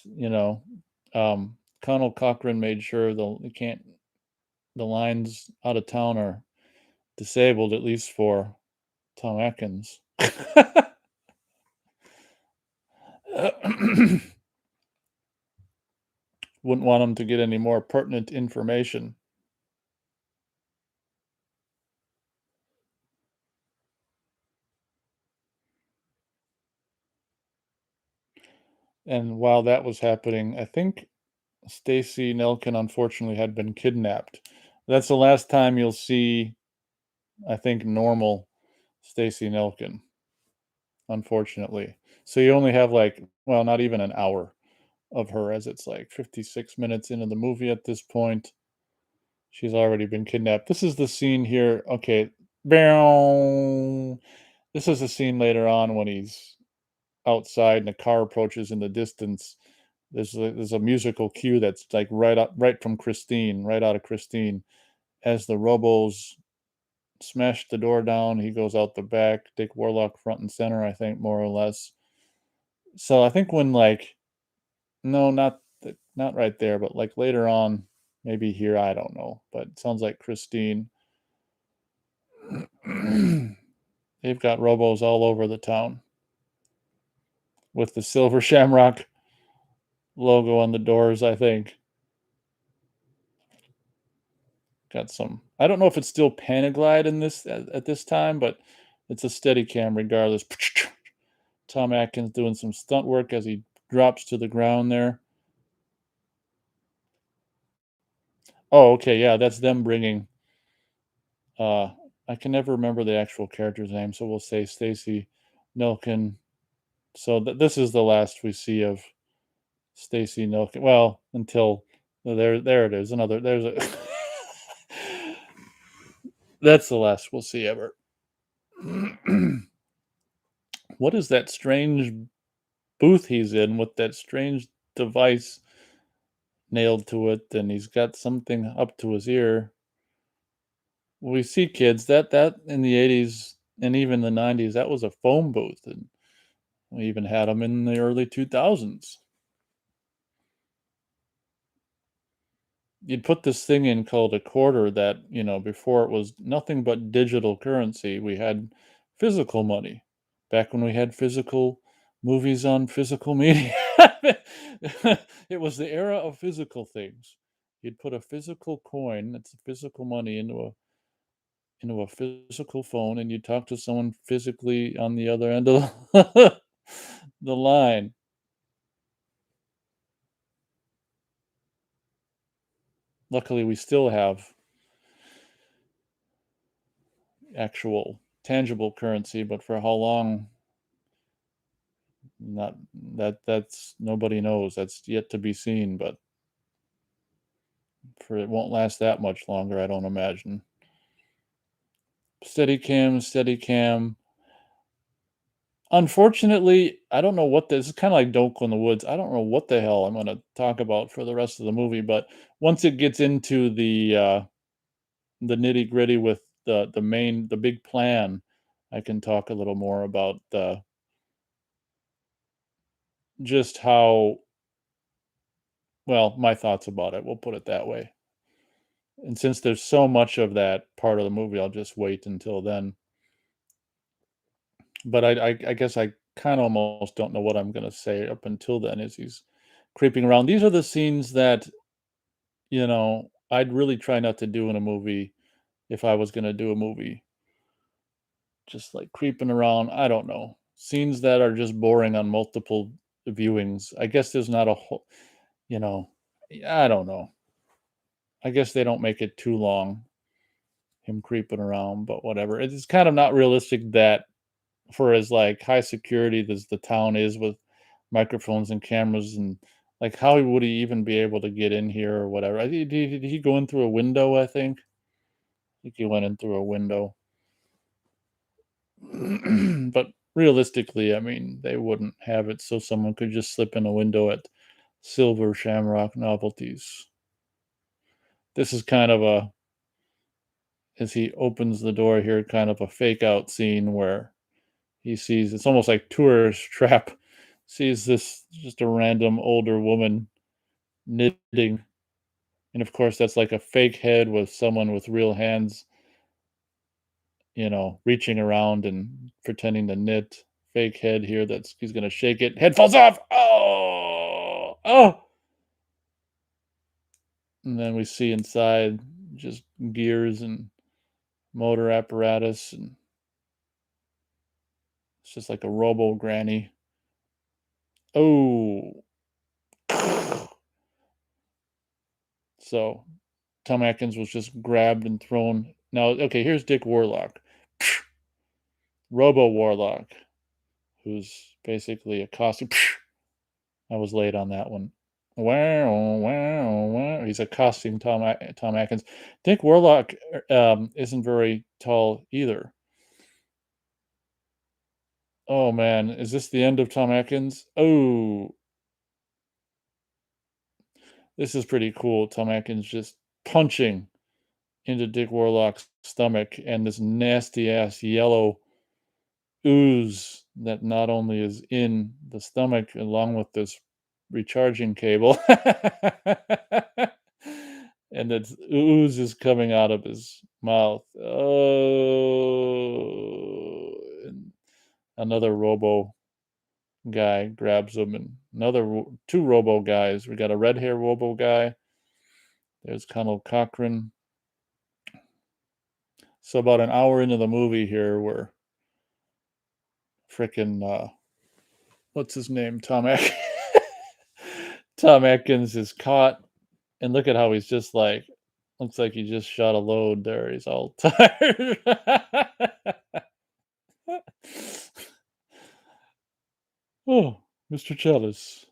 you know, Colonel Cochran made sure the lines out of town are disabled, at least for Tom Atkins. Wouldn't want him to get any more pertinent information. And while that was happening, I think Stacy Nelkin unfortunately had been kidnapped. That's the last time you'll see, I think, normal Stacy Nelkin, unfortunately. So you only have like, well, not even an hour of her, as it's like 56 minutes into the movie at this point. She's already been kidnapped. This is the scene here. Okay. Bow. This is the scene later on when he's outside and a car approaches in the distance. There's a musical cue that's like right from Christine, right out of Christine. As the Robos smash the door down, he goes out the back. Dick Warlock front and center, I think, more or less. So I think when like no, not right there, but like later on, maybe here, I don't know, but it sounds like Christine. They've got Robos all over the town with the Silver Shamrock logo on the doors, I think. Got some. I don't know if it's still Panaglide in this at this time, but it's a steady cam regardless. Tom Atkins doing some stunt work as he drops to the ground there. Oh, okay, yeah, that's them bringing. Uh, I can never remember the actual character's name, so we'll say Stacy Nelkin. So this is the last we see of Stacy Nelkin. Well, until there it is. Another there's a. That's the last we'll see ever. What is that strange booth he's in with that strange device nailed to it, and he's got something up to his ear? We see kids that in the 80s and even the 90s, that was a phone booth, and we even had them in the early 2000s. You'd put this thing in called a quarter that, before it was nothing but digital currency. We had physical money back when we had physical movies on physical media. It was the era of physical things. You'd put a physical coin, that's physical money, into a physical phone, and you'd talk to someone physically on the other end of the line. Luckily, we still have actual tangible currency, but for how long, not that's nobody knows. That's yet to be seen, but For it won't last that much longer, I don't imagine. Steadicam, Steadicam. Unfortunately, I don't know what this is kind of like Dope in the Woods. I don't know what the hell I'm going to talk about for the rest of the movie, but once it gets into the nitty gritty with the big plan, I can talk a little more about just how well my thoughts about it. We'll put it that way. And since there's so much of that part of the movie, I'll just wait until then. But I guess I kind of almost don't know what I'm going to say up until then as he's creeping around. These are the scenes that, I'd really try not to do in a movie if I was going to do a movie. Just like creeping around, I don't know. Scenes that are just boring on multiple viewings. I guess there's not a whole, you know, I don't know. I guess they don't make it too long, him creeping around, but whatever. It's kind of not realistic that for as like high security as the town is with microphones and cameras and like how would he even be able to get in here or whatever? Did he go in through a window? I think he went in through a window. But realistically, I mean, they wouldn't have it so someone could just slip in a window at Silver Shamrock Novelties. This is kind of as he opens the door here, kind of a fake out scene where he sees it's almost like tourist trap. Sees this just a random older woman knitting, and of course that's like a fake head with someone with real hands, reaching around and pretending to knit. Fake head here that's he's gonna shake it. Head falls off. Oh. And then we see inside just gears and motor apparatus, and it's just like a robo granny. Oh. So Tom Atkins was just grabbed and thrown. Now, okay, here's Dick Warlock, Robo Warlock, who's basically a costume. I was late on that one. Wow, wow, wow. He's a costume Tom Atkins. Dick Warlock isn't very tall either. Oh man, is this the end of Tom Atkins? Oh, this is pretty cool. Tom Atkins just punching into Dick Warlock's stomach, and this nasty ass yellow ooze that not only is in the stomach along with this recharging cable, and that ooze is coming out of his mouth. Oh, and another robo guy grabs him, and two robo guys. We got a red hair robo guy. There's Colonel Cochran. So about an hour into the movie here, we're freaking what's his name? Tom Atkins is caught, and look at how he's just like looks like he just shot a load there. He's all tired. Oh, Mr. Chalice.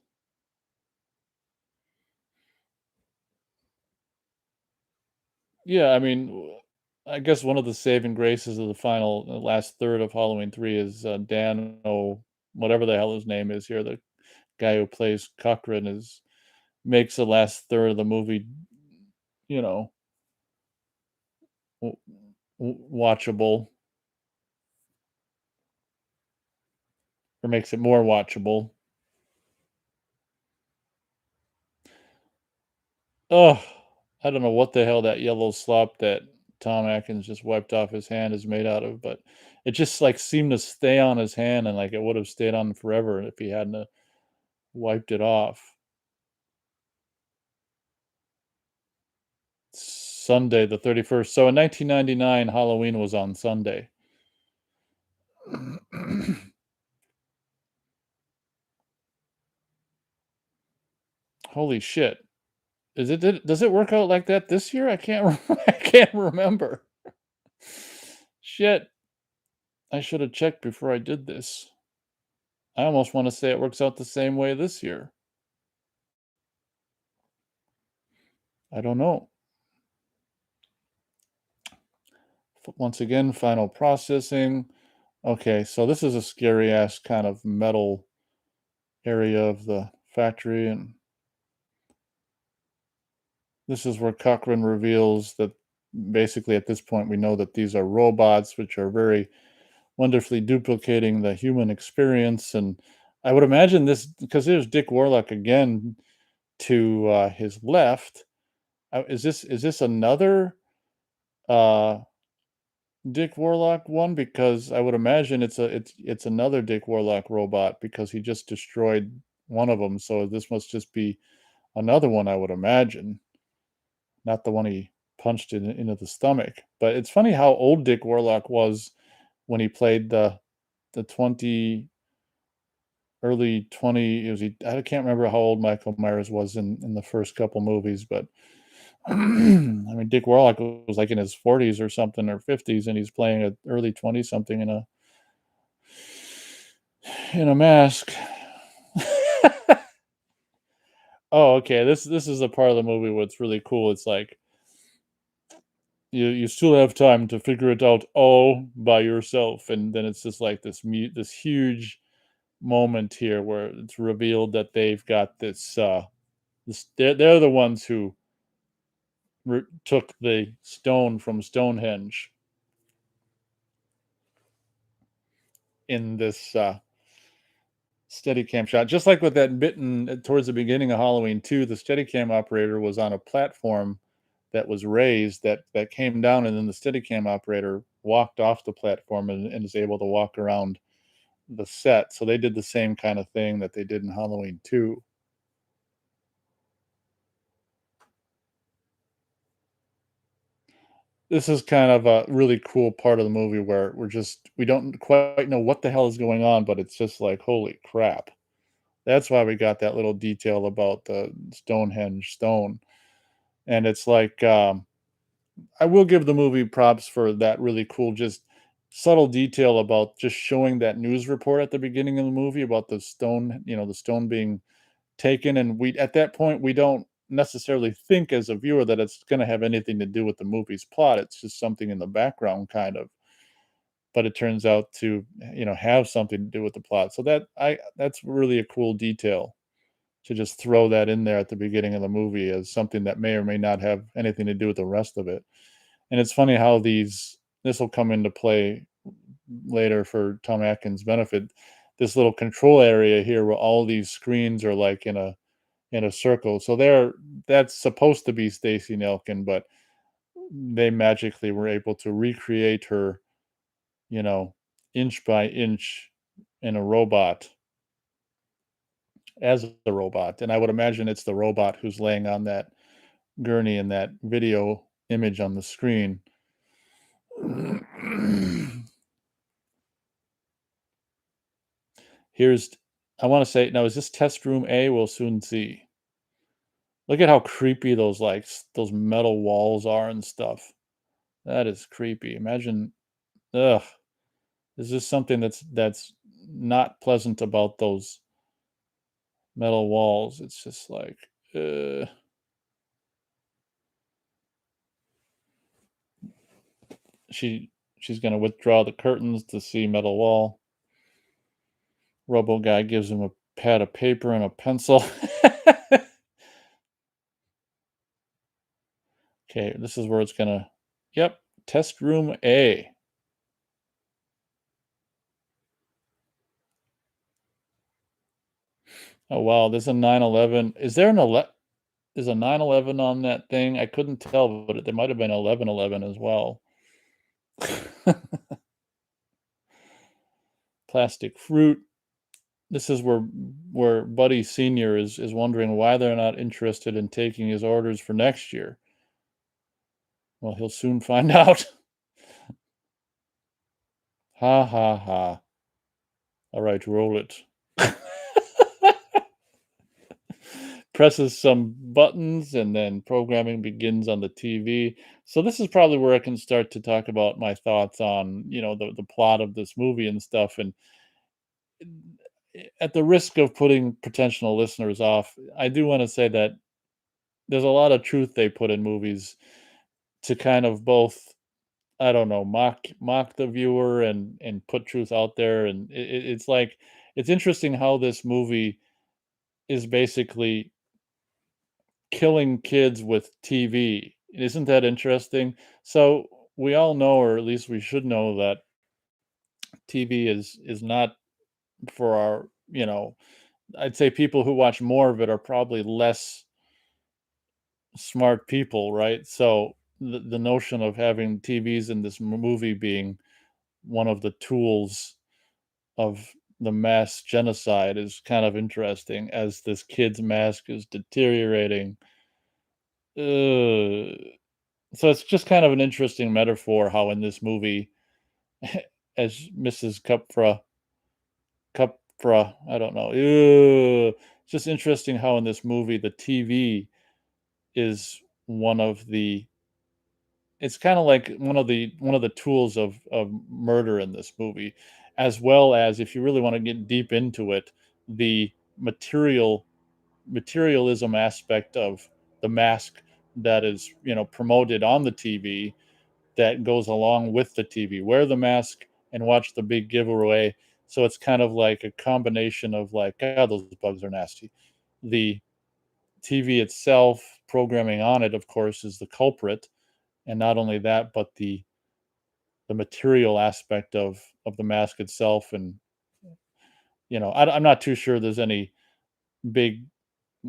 Yeah, I mean, I guess one of the saving graces of the last third of Halloween 3 is Dan O, whatever the hell his name is here, the guy who plays Cochran makes the last third of the movie, you know, w- watchable, or makes it more watchable. Oh, I don't know what the hell that yellow slop that Tom Atkins just wiped off his hand is made out of, but it just like seemed to stay on his hand, and like it would have stayed on forever if he hadn't wiped it off. Sunday the 31st. So in 1999, Halloween was on Sunday. Holy shit. Does it work out like that this year? I can't I can't remember. Shit. I should have checked before I did this. I almost want to say it works out the same way this year. I don't know. Once again, final processing. Okay, so this is a scary ass kind of metal area of the factory, and this is where Cochrane reveals that basically at this point we know that these are robots, which are very wonderfully duplicating the human experience. And I would imagine this because there's Dick Warlock again to his left. Is this another uh, Dick Warlock one? Because I would imagine it's another Dick Warlock robot because he just destroyed one of them. So this must just be another one, I would imagine, not the one he punched into the stomach. But it's funny how old Dick Warlock was when he played the 20 early 20 was he I can't remember how old Michael Myers was in the first couple movies, but I mean Dick Warlock was like in his 40s or something or 50s and he's playing a early 20 something in a mask. Oh, okay. This is the part of the movie where it's really cool. It's like you still have time to figure it out all by yourself, and then it's just like this huge moment here where it's revealed that they've got they're the ones who took the stone from Stonehenge in this Steadicam shot. Just like with that bitten towards the beginning of Halloween 2, the Steadicam operator was on a platform that was raised that came down, and then the Steadicam operator walked off the platform and is able to walk around the set. So they did the same kind of thing that they did in Halloween 2. This is kind of a really cool part of the movie where we don't quite know what the hell is going on, but it's just like, holy crap. That's why we got that little detail about the Stonehenge stone. And it's like, I will give the movie props for that really cool, just subtle detail about just showing that news report at the beginning of the movie about the stone, the stone being taken. And at that point, we don't necessarily think as a viewer that it's going to have anything to do with the movie's plot. It's just something in the background, kind of. But it turns out to, have something to do with the plot. So that's really a cool detail to just throw that in there at the beginning of the movie as something that may or may not have anything to do with the rest of it. And it's funny how this will come into play later for Tom Atkins' benefit. This little control area here where all these screens are like in a circle. So that's supposed to be Stacy Nelkin, but they magically were able to recreate her, you know, inch by inch in a robot as a robot. And I would imagine it's the robot who's laying on that gurney in that video image on the screen. Here's I want to say now, is this test room A? We'll soon see. Look at how creepy those metal walls are and stuff. That is creepy. Imagine, ugh. Is this something that's not pleasant about those metal walls? It's just like, she's gonna withdraw the curtains to see metal wall. Robo guy gives him a pad of paper and a pencil. Okay, this is where it's gonna. Yep, test room A. Oh wow, there's a 911. Is a 911 on that thing? I couldn't tell, but there might have been 1111 as well. Plastic fruit. This is where Buddy Senior is wondering why they're not interested in taking his orders for next year. Well, he'll soon find out. Ha ha ha. All right, roll it. Presses some buttons and then programming begins on the TV. So this is probably where I can start to talk about my thoughts on, the plot of this movie and stuff. And at the risk of putting potential listeners off, I do want to say that there's a lot of truth they put in movies to kind of both, I don't know, mock the viewer and put truth out there, and it's like it's interesting how this movie is basically killing kids with TV. Isn't that interesting? So we all know, or at least we should know, that TV is not for our, I'd say people who watch more of it are probably less smart people, right? So the notion of having TVs in this movie being one of the tools of the mass genocide is kind of interesting as this kid's mask is deteriorating. Uh, so it's just kind of an interesting metaphor how in this movie, as Mrs. Cupra, I don't know. It's just interesting how in this movie the TV is one of the it's kind of like one of the tools of murder in this movie, as well as, if you really want to get deep into it, the materialism aspect of the mask that is, promoted on the TV, that goes along with the TV. Wear the mask and watch the big giveaway. So it's kind of like a combination of like, God, those bugs are nasty. The TV itself, programming on it, of course, is the culprit, and not only that, but the material aspect of the mask itself. And I'm not too sure there's any big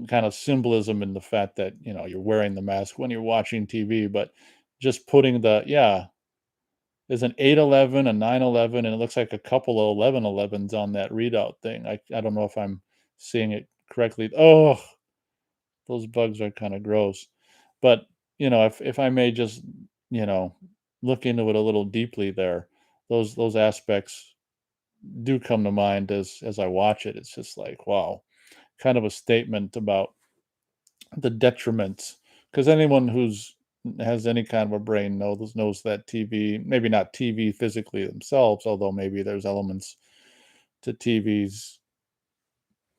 kind of symbolism in the fact that you're wearing the mask when you're watching TV, but just putting there's an 811, a 911, and it looks like a couple of 1111s on that readout thing. I don't know if I'm seeing it correctly. Oh, those bugs are kind of gross. But, if I may just, you know, look into it a little deeply there, those aspects do come to mind as I watch it. It's just like, wow, kind of a statement about the detriments. Because anyone who's has any kind of a brain knows that TV, maybe not TV physically themselves, although maybe there's elements to TVs,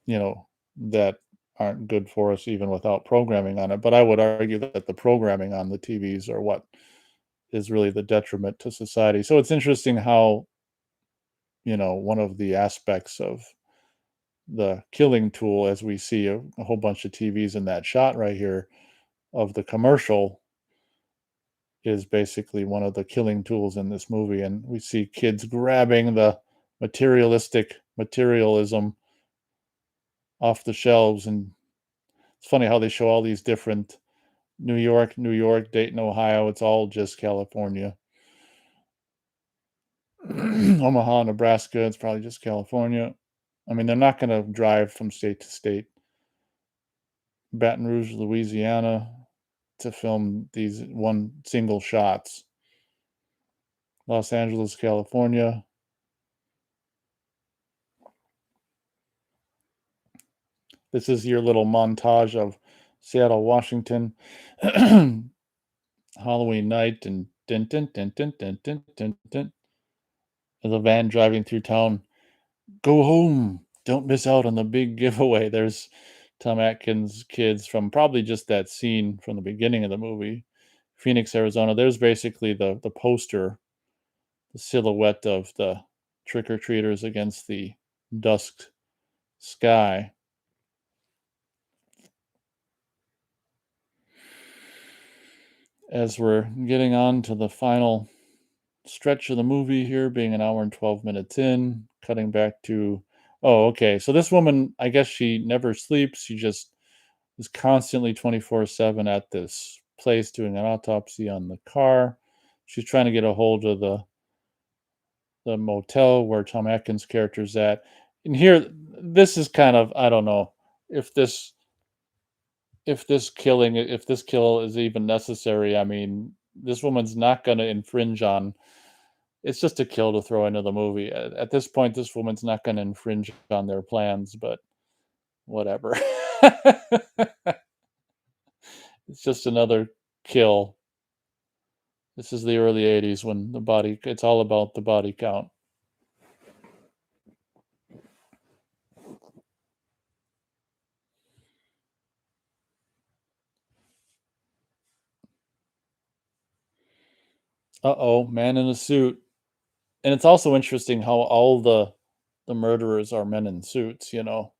that aren't good for us even without programming on it. But I would argue that the programming on the TVs are what is really the detriment to society. So it's interesting how, one of the aspects of the killing tool, as we see a whole bunch of TVs in that shot right here of the commercial, is basically one of the killing tools in this movie. And we see kids grabbing the materialism off the shelves. And it's funny how they show all these different New York, Dayton, Ohio. It's all just California. Omaha, Nebraska, it's probably just California. I mean, they're not going to drive from state to state. Baton Rouge, Louisiana, to film these one single shots. Los Angeles, California. This is your little montage of Seattle, Washington, Halloween night, and dun, dun, dun, dun, dun, dun, dun, dun. There's a van driving through town. Go home. Don't miss out on the big giveaway. There's Tom Atkins' kids from probably just that scene from the beginning of the movie. Phoenix, Arizona. There's basically the poster, the silhouette of the trick or treaters against the dusk sky. As we're getting on to the final stretch of the movie here, being an hour and 12 minutes in, cutting back to, oh, okay. So this woman, I guess she never sleeps. She just is constantly 24/7 at this place doing an autopsy on the car. She's trying to get a hold of the motel where Tom Atkins' character's at. And here, this is kind of, I don't know if this if this kill is even necessary. I mean, this woman's not going to infringe on. It's just a kill to throw into the movie. At this point, this woman's not going to infringe on their plans, but whatever. It's just another kill. This is the early 80s when it's all about the body count. Uh-oh, man in a suit. And it's also interesting how all the murderers are men in suits, you know?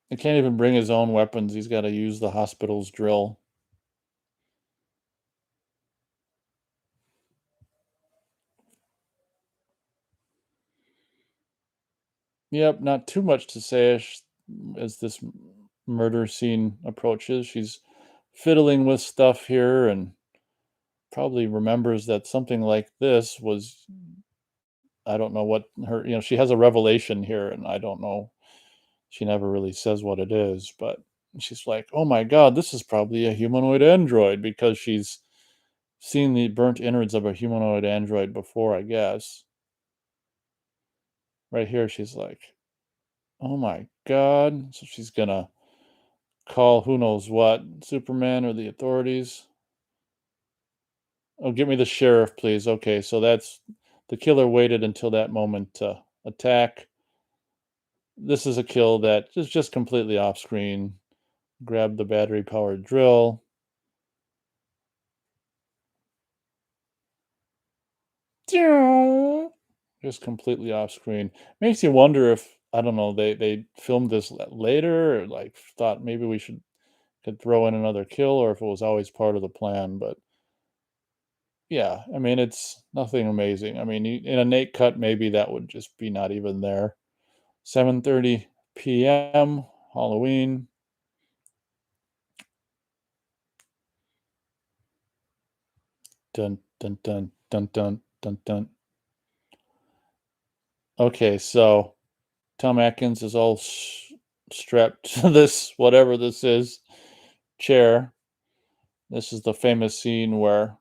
He can't even bring his own weapons, he's gotta use the hospital's drill. Yep, not too much to say as this murder scene approaches. She's fiddling with stuff here and probably remembers that something like this was I don't know what her she has a revelation here, and I don't know. She never really says what it is, but she's like, "Oh my god, this is probably a humanoid android," because she's seen the burnt innards of a humanoid android before, I guess. Right here, she's like, "Oh my god." So she's gonna call who knows what, Superman or the authorities. Oh, give me the sheriff, please. Okay, so that's the killer waited until that moment to attack. This is a kill that is just completely off screen. Grab the battery powered drill. Just completely off screen. Makes you wonder if I don't know, they filmed this later or like thought maybe we should could throw in another kill or if it was always part of the plan, but yeah, I mean, it's nothing amazing. I mean, in a Nate cut, maybe that would just be not even there. 7:30 p.m. Halloween. Dun dun dun dun dun dun dun. Okay, so Tom Atkins is all strapped to this whatever this is chair. This is the famous scene where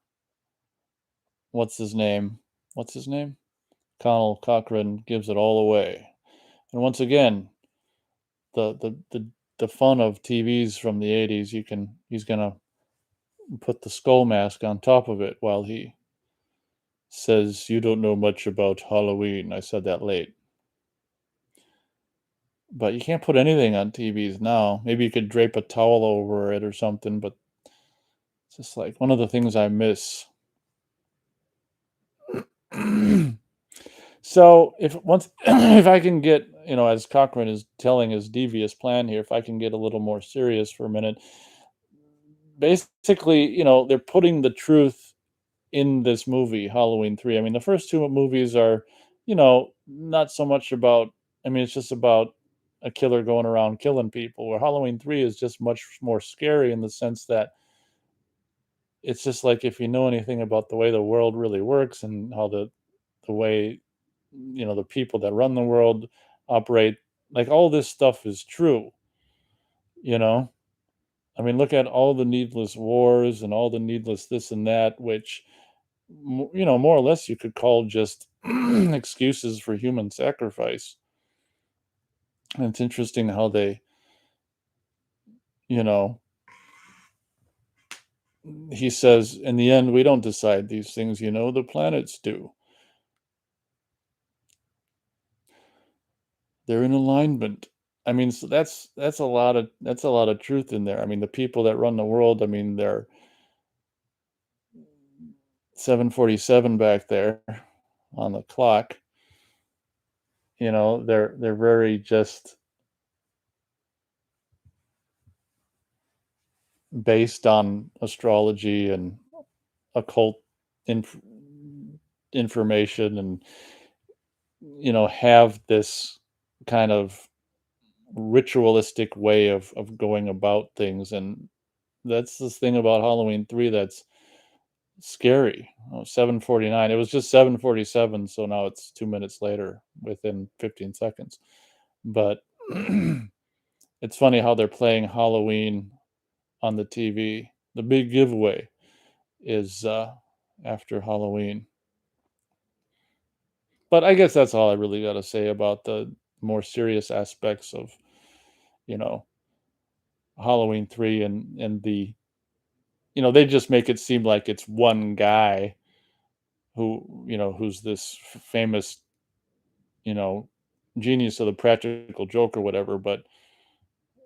what's his name? What's his name? Connell Cochran gives it all away. And once again, the fun of TVs from the 80s, he's gonna put the skull mask on top of it while he says, "You don't know much about Halloween." I said that late. But you can't put anything on TVs now. Maybe you could drape a towel over it or something, but it's just like one of the things I miss. So if once if I can get, as Cochrane is telling his devious plan here, if I can get a little more serious for a minute, basically, they're putting the truth in this movie, Halloween 3. I mean, the first two movies are, not so much about I mean, it's just about a killer going around killing people, where Halloween 3 is just much more scary in the sense that it's just like if you know anything about the way the world really works and how the way the people that run the world operate, like all this stuff is true, you know? I mean, look at all the needless wars and all the needless this and that, which, more or less you could call just excuses for human sacrifice. And it's interesting how you know, he says, in the end, we don't decide these things, the planets do. They're in alignment. I mean, so that's a lot of truth in there. I mean, the people that run the world, I mean, they're 7:47 back there on the clock. They're very just based on astrology and occult inf information and, have this kind of ritualistic way of going about things, and that's this thing about Halloween 3 that's scary. Oh, 7:49. It was just 7:47, so now it's 2 minutes later within 15 seconds. But it's funny how they're playing Halloween on the TV. The big giveaway is, after Halloween. But I guess that's all I really gotta say about the more serious aspects of, you know, Halloween 3 and they just make it seem like it's one guy who's this famous, you know, genius of the practical joke or whatever, but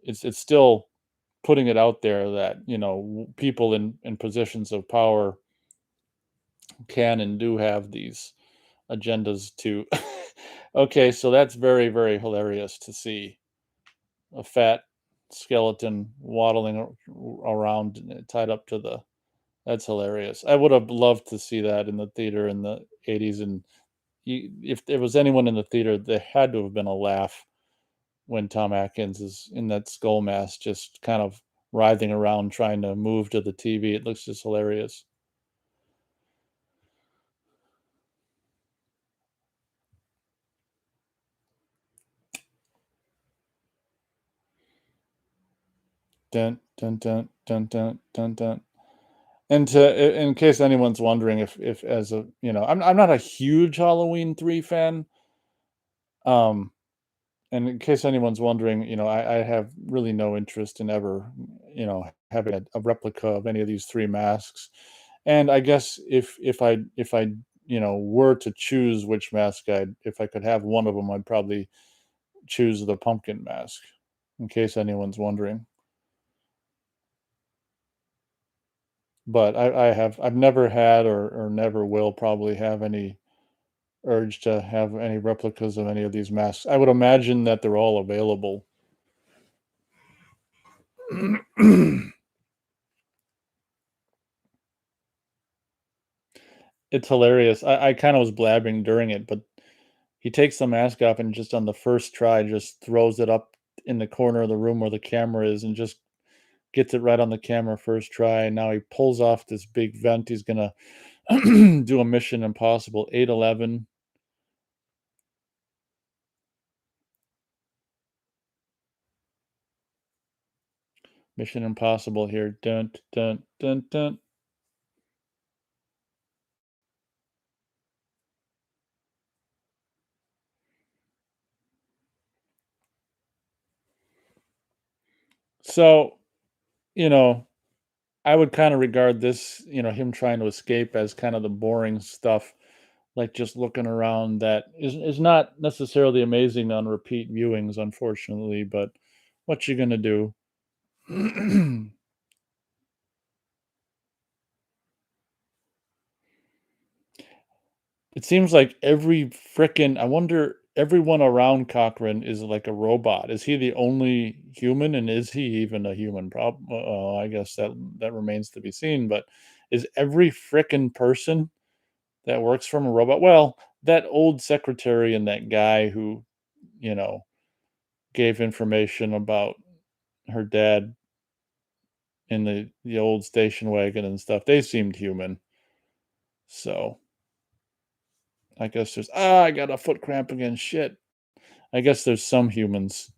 it's still putting it out there that, people in positions of power can and do have these agendas to okay, so that's very, very hilarious to see a fat skeleton waddling around tied up to the that's hilarious. I would have loved to see that in the theater in the 80s, and if there was anyone in the theater, there had to have been a laugh when Tom Atkins is in that skull mask, just kind of writhing around trying to move to the TV. It looks just hilarious. Dun dun dun dun dun dun dun. And in case anyone's wondering if as a I'm not a huge Halloween 3 fan. Um, and in case anyone's wondering, I have really no interest in ever, having a replica of any of these 3 masks. And I guess if I, were to choose which mask if I could have one of them, I'd probably choose the pumpkin mask, in case anyone's wondering. But I've never had or never will probably have any urge to have any replicas of any of these masks. I would imagine that they're all available. It's hilarious. I kinda was blabbing during it, but he takes the mask off and just on the first try, just throws it up in the corner of the room where the camera is and just gets it right on the camera first try, and now he pulls off this big vent. He's gonna do a Mission Impossible 811. Mission Impossible here. Dun, dun, dun, dun. So, you know, I would kinda regard this, him trying to escape as kind of the boring stuff, like just looking around that is not necessarily amazing on repeat viewings, unfortunately, but what you gonna do? It seems like every frickin' I wonder everyone around Cochrane is like a robot. Is he the only human, and is he even a human? I guess that remains to be seen, but is every frickin' person that works from a robot? Well, that old secretary and that guy who, you know, gave information about her dad in the old station wagon and stuff, they seemed human. So, I guess I got a foot cramp again, shit. I guess there's some humans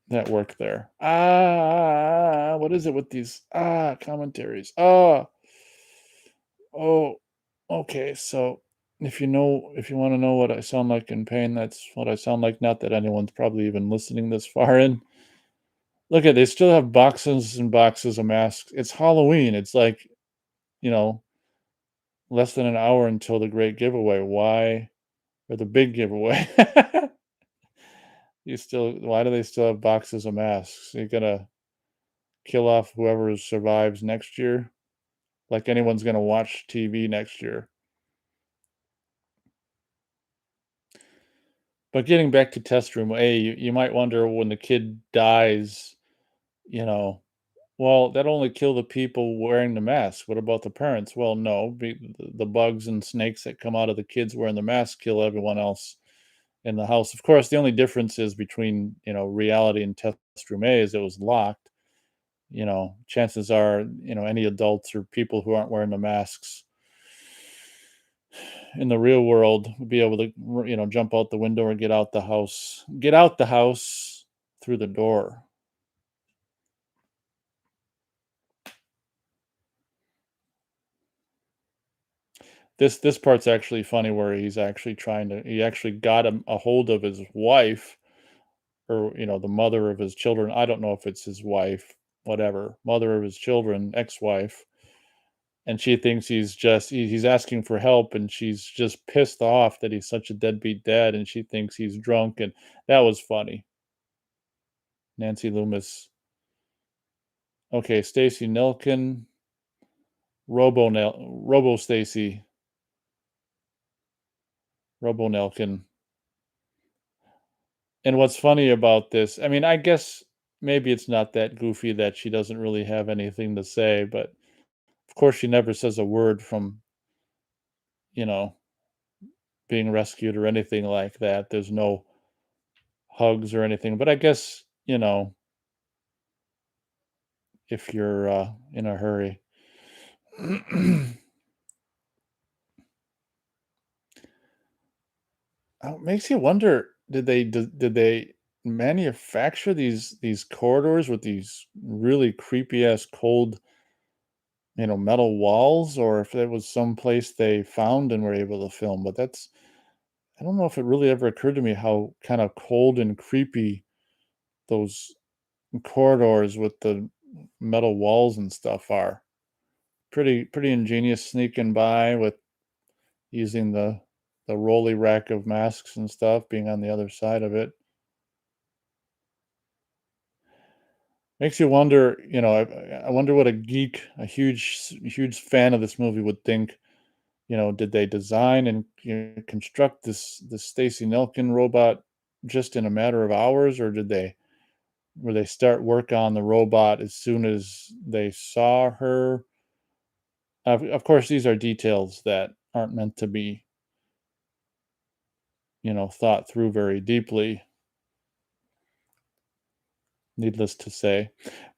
that work there. What is it with these commentaries? Oh, okay. So if you want to know what I sound like in pain, that's what I sound like. Not that anyone's probably even listening this far in. Look at they still have boxes and boxes of masks. It's Halloween. It's like, you know, less than an hour until the great giveaway. Why or the big giveaway? Why do they still have boxes of masks? You gonna kill off whoever survives next year? Like anyone's gonna watch TV next year. But getting back to test room A, you might wonder when the kid dies, you know, well, that only kill the people wearing the mask. What about the parents? Well, no, the bugs and snakes that come out of the kids wearing the mask kill everyone else in the house. Of course, the only difference is between, reality and test room A is it was locked. Chances are, any adults or people who aren't wearing the masks in the real world would be able to, jump out the window or get out the house through the door. This part's actually funny where he actually got a hold of his wife or, the mother of his children. I don't know if it's his wife, whatever, mother of his children, ex-wife. And she thinks he's asking for help, and she's just pissed off that he's such a deadbeat dad, and she thinks he's drunk, and that was funny. Nancy Loomis. Okay, Stacy Nelkin, Robo Stacy, Robo Nelkin. And what's funny about this, I mean, I guess maybe it's not that goofy that she doesn't really have anything to say, but of course she never says a word from, you know, being rescued or anything like that. There's no hugs or anything. But I guess, if you're in a hurry. It makes you wonder, did they manufacture these corridors with these really creepy ass cold, metal walls, or if there was some place they found and were able to film? But that's I don't know if it really ever occurred to me how kind of cold and creepy those corridors with the metal walls and stuff are. Pretty ingenious sneaking by with using the rolly rack of masks and stuff, being on the other side of it. Makes you wonder, I wonder what a huge fan of this movie would think. Did they design and construct this Stacy Nelkin robot just in a matter of hours, or did they where they start work on the robot as soon as they saw her? Of course, these are details that aren't meant to be, thought through very deeply, needless to say.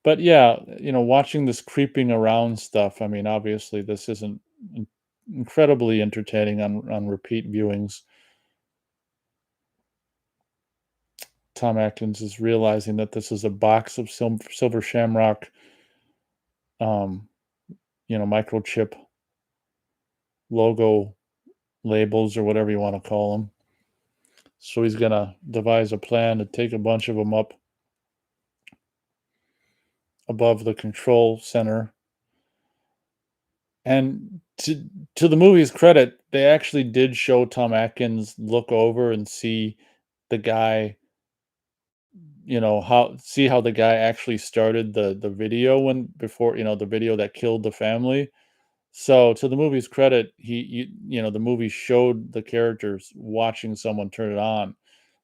But yeah, watching this creeping around stuff, I mean, obviously, this isn't incredibly entertaining on repeat viewings. Tom Atkins is realizing that this is a box of silver shamrock, um, microchip logo labels or whatever you want to call them. So he's gonna devise a plan to take a bunch of them up above the control center. And to the movie's credit, they actually did show Tom Atkins look over and see the guy, how the guy actually started the video when before, the video that killed the family. So to the movie's credit, the movie showed the characters watching someone turn it on.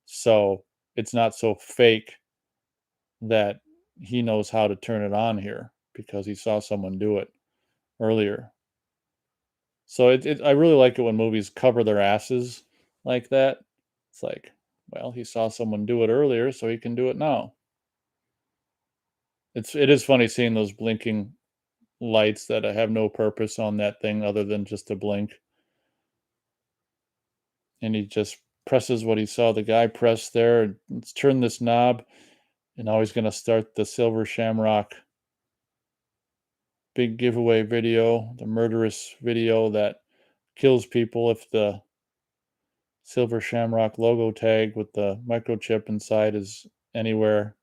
So it's not so fake that he knows how to turn it on here because he saw someone do it earlier. So I really like it when movies cover their asses like that. It's like, well, he saw someone do it earlier, so he can do it now. It is funny seeing those blinking lights that have no purpose on that thing other than just to blink. And he just presses what he saw the guy press there. And let's turn this knob, and now he's going to start the Silver Shamrock big giveaway video, the murderous video that kills people if the Silver Shamrock logo tag with the microchip inside is anywhere,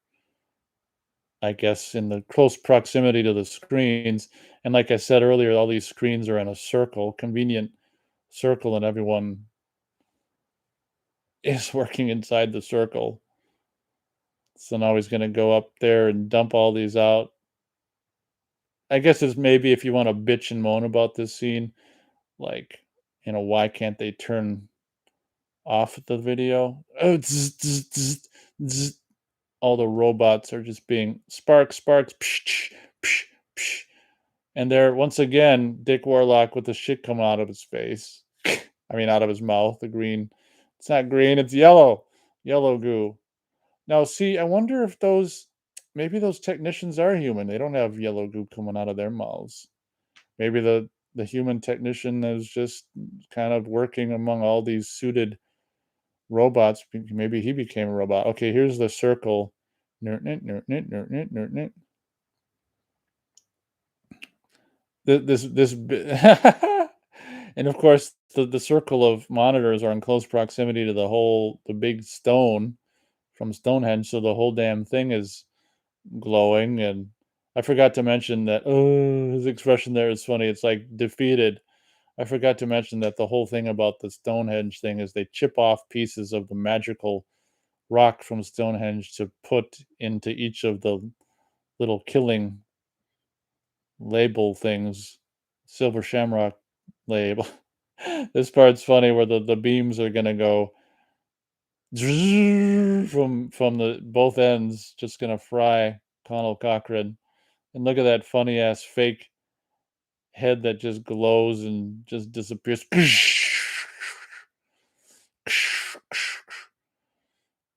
I guess, in the close proximity to the screens. And like I said earlier, all these screens are in a circle, convenient circle, and everyone is working inside the circle. So now he's going to go up there and dump all these out. I guess it's maybe if you want to bitch and moan about this scene, like, why can't they turn off the video? Oh, all the robots are just being sparks, psh, psh, psh. And there, once again, Dick Warlock with the shit coming out of his face. I mean, out of his mouth, the green. It's not green, it's yellow goo. Now, see, I wonder if maybe those technicians are human. They don't have yellow goo coming out of their mouths. Maybe the human technician is just kind of working among all these suited robots. Maybe he became a robot. Okay, here's the circle. This and of course the circle of monitors are in close proximity to the big stone from Stonehenge, so the whole damn thing is glowing. And I forgot to mention that, oh, his expression there is funny. It's like defeated. I forgot to mention that the whole thing about the Stonehenge thing is they chip off pieces of the magical rock from Stonehenge to put into each of the little killing label things, silver shamrock label. This part's funny where the beams are gonna go from the both ends, just gonna fry Connell Cochran. And look at that funny ass fake head that just glows and just disappears.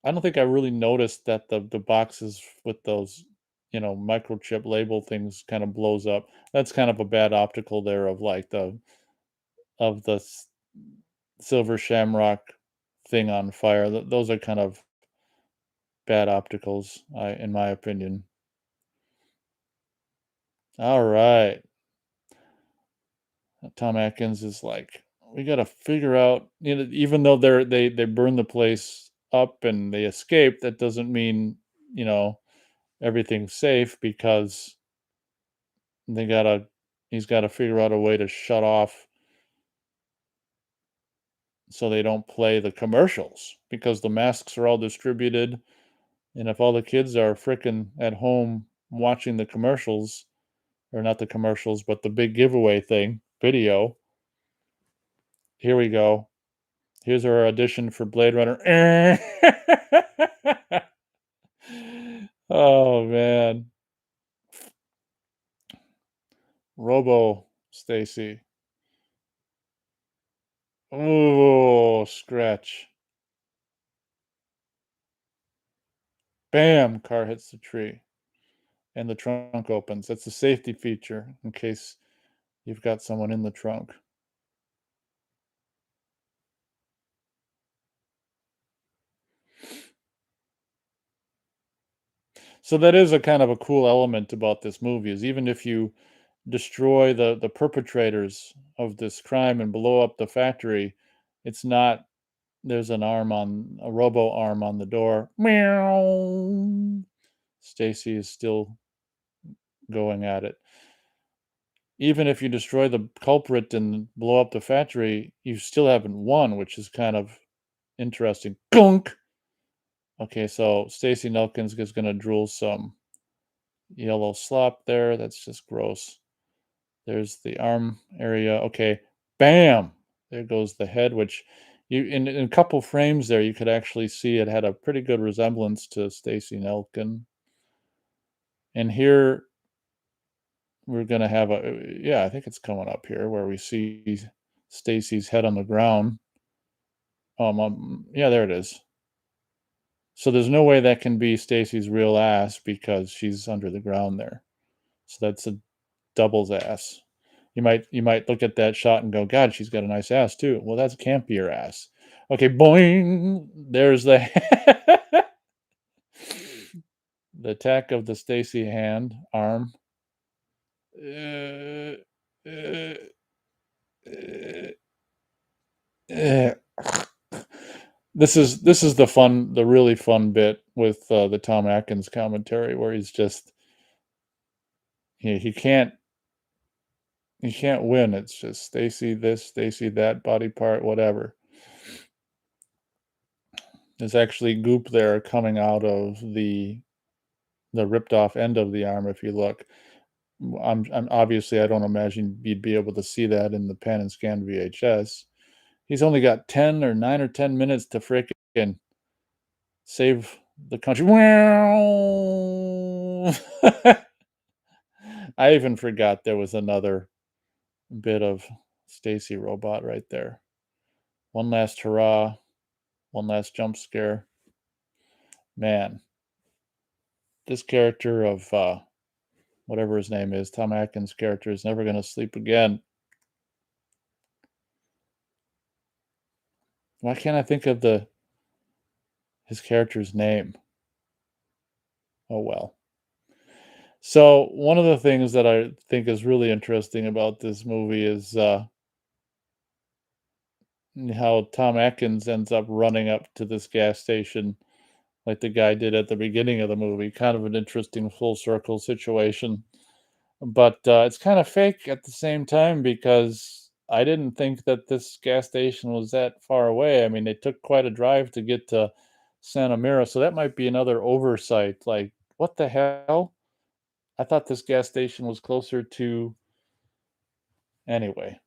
I don't think I really noticed that the boxes with those, microchip label things kind of blows up. That's kind of a bad optical there of like the silver shamrock thing on fire. Those are kind of bad opticals, in my opinion. All right. Tom Atkins is like, we got to figure out, even though they burn the place up and they escape, that doesn't mean, you know, everything's safe because they gotta he's got to figure out a way to shut off so they don't play the commercials because the masks are all distributed. And if all the kids are frickin' at home watching the commercials, or not the commercials, but the big giveaway thing, video, here we go. Here's our audition for Blade Runner. Oh man. Robo Stacy. Oh, scratch. Bam, car hits the tree. And the trunk opens. That's a safety feature in case you've got someone in the trunk. So that is a kind of a cool element about this movie is even if you destroy the perpetrators of this crime and blow up the factory, it's not there's a robo arm on the door. Meow. Stacy is still going at it. Even if you destroy the culprit and blow up the factory, you still haven't won, which is kind of interesting. Gunk. Okay, so Stacy Nelkins is gonna drool some yellow slop there. That's just gross. There's the arm area. Okay, bam! There goes the head, which you in a couple frames there, you could actually see it had a pretty good resemblance to Stacy Nelkin. And here we're gonna have a yeah, I think it's coming up here where we see Stacy's head on the ground. Yeah, there it is. So there's no way that can be Stacy's real ass because she's under the ground there. So that's a double's ass. You might look at that shot and go, God, she's got a nice ass too. Well, that's can't be her ass. Okay, boing. There's the the attack of the Stacy hand arm. Uh, uh, uh, uh. This is the really fun bit with the Tom Atkins commentary where he's just he can't win. It's just Stacy this, Stacy that, body part, whatever. There's actually goop there coming out of the ripped off end of the arm if you look. I'm obviously I don't imagine you'd be able to see that in the pan and scan VHS. He's only got 10 or 9 or 10 minutes to frickin' save the country. Wow. I even forgot there was another bit of Stacy robot right there. One last hurrah, one last jump scare. Man, this character of whatever his name is, Tom Atkins' character is never going to sleep again. Why can't I think of his character's name? Oh well. So one of the things that I think is really interesting about this movie is how Tom Atkins ends up running up to this gas station like the guy did at the beginning of the movie. Kind of an interesting full circle situation. But it's kind of fake at the same time because I didn't think that this gas station was that far away. I mean, they took quite a drive to get to Santa Mira, so that might be another oversight. Like, what the hell? I thought this gas station was closer to. Anyway,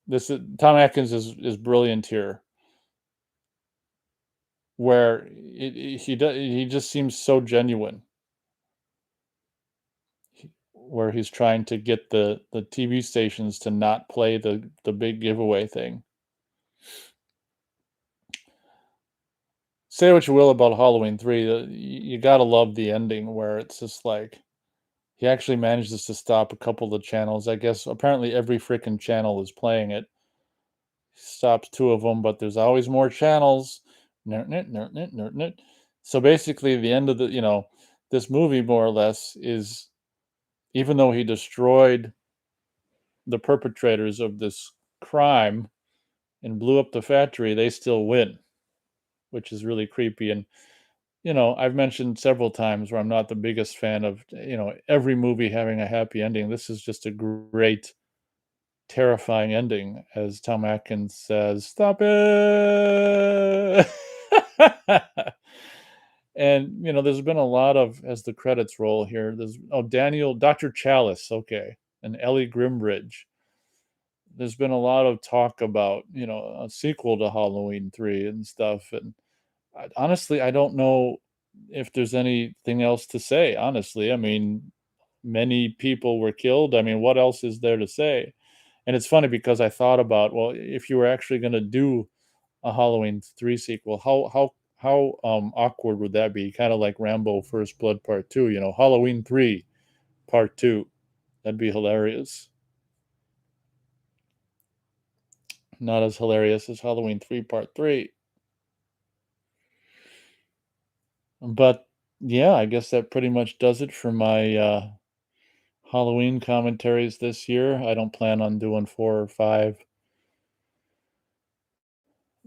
this is, Tom Atkins is brilliant here, where he just seems so genuine, where he's trying to get the TV stations to not play the big giveaway thing. Say what you will about Halloween 3, you gotta love the ending where it's just like he actually manages to stop a couple of the channels. I guess apparently every freaking channel is playing it. Stops 2 of them, but there's always more channels. Nert, nert, nert, nert, nert, nert. So basically, the end of this movie more or less is, even though he destroyed the perpetrators of this crime and blew up the factory, they still win, which is really creepy. And I've mentioned several times where I'm not the biggest fan of, every movie having a happy ending. This is just a great, terrifying ending, as Tom Atkins says, "Stop it!" And there's been a lot of, as the credits roll here. There's Dr. Chalice, okay, and Ellie Grimbridge. There's been a lot of talk about a sequel to Halloween 3 and stuff, and honestly, I don't know if there's anything else to say. Honestly, I mean, many people were killed. I mean, what else is there to say? And it's funny because I thought about, well, if you were actually going to do a Halloween 3 sequel, how awkward would that be? Kind of like Rambo First Blood Part 2, Halloween 3 Part 2. That'd be hilarious. Not as hilarious as Halloween 3 Part 3. But yeah, I guess that pretty much does it for my Halloween commentaries this year. I don't plan on doing 4 or 5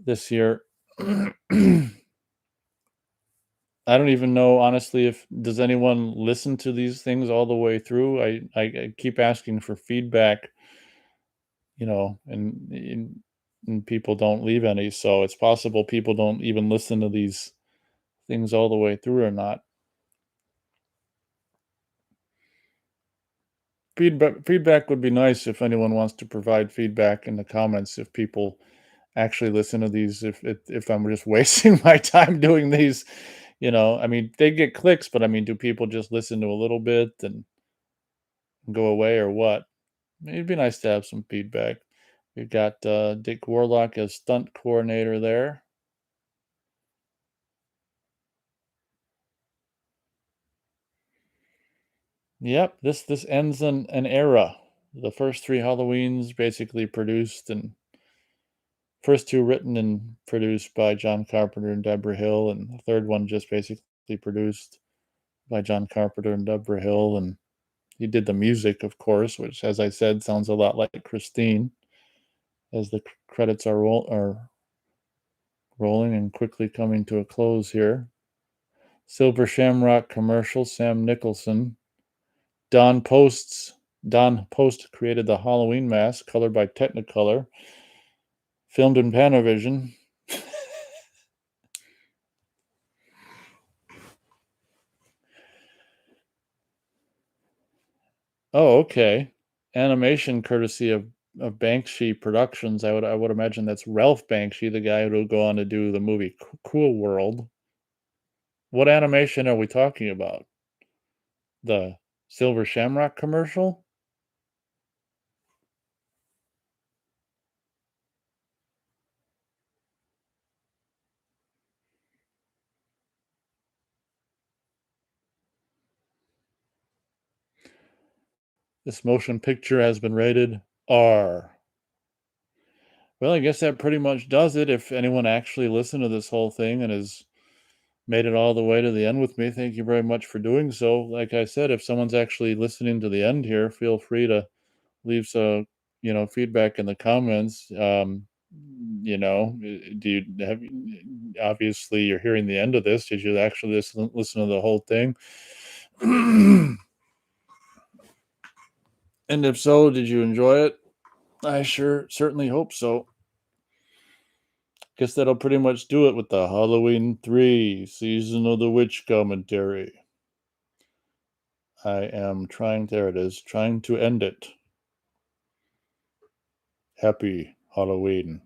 this year. I don't even know, honestly, if does anyone listen to these things all the way through? I keep asking for feedback, and people don't leave any, so it's possible people don't even listen to these things all the way through or not. Feedback would be nice if anyone wants to provide feedback in the comments, if people actually listen to these, if I'm just wasting my time doing these, I mean, they get clicks, but I mean, do people just listen to a little bit and go away, or what? It'd be nice to have some feedback. We've got Dick Warlock as stunt coordinator there. Yep, this ends an era. The first 3 Halloweens basically produced, and first 2 written and produced by John Carpenter and Deborah Hill, and the third one just basically produced by John Carpenter and Deborah Hill, and he did the music, of course, which, as I said, sounds a lot like Christine. As the credits are rolling and quickly coming to a close here. Silver Shamrock commercial, Sam Nicholson. Don Post created the Halloween mask, colored by Technicolor. Filmed in Panavision. Oh, okay. Animation courtesy of Banksy Productions. I would imagine that's Ralph Banksy, the guy who will go on to do the movie Cool World. What animation are we talking about? The Silver Shamrock commercial? This motion picture has been rated R. Well, I guess that pretty much does it. If anyone actually listened to this whole thing and has made it all the way to the end with me, thank you very much for doing so. Like I said, if someone's actually listening to the end here, feel free to leave some, feedback in the comments. Do you have, obviously you're hearing the end of this. Did you actually listen to the whole thing? And if so, did you enjoy it? I certainly hope so. Guess that'll pretty much do it with the Halloween 3 Season of the Witch commentary. I am trying to end it. Happy Halloween.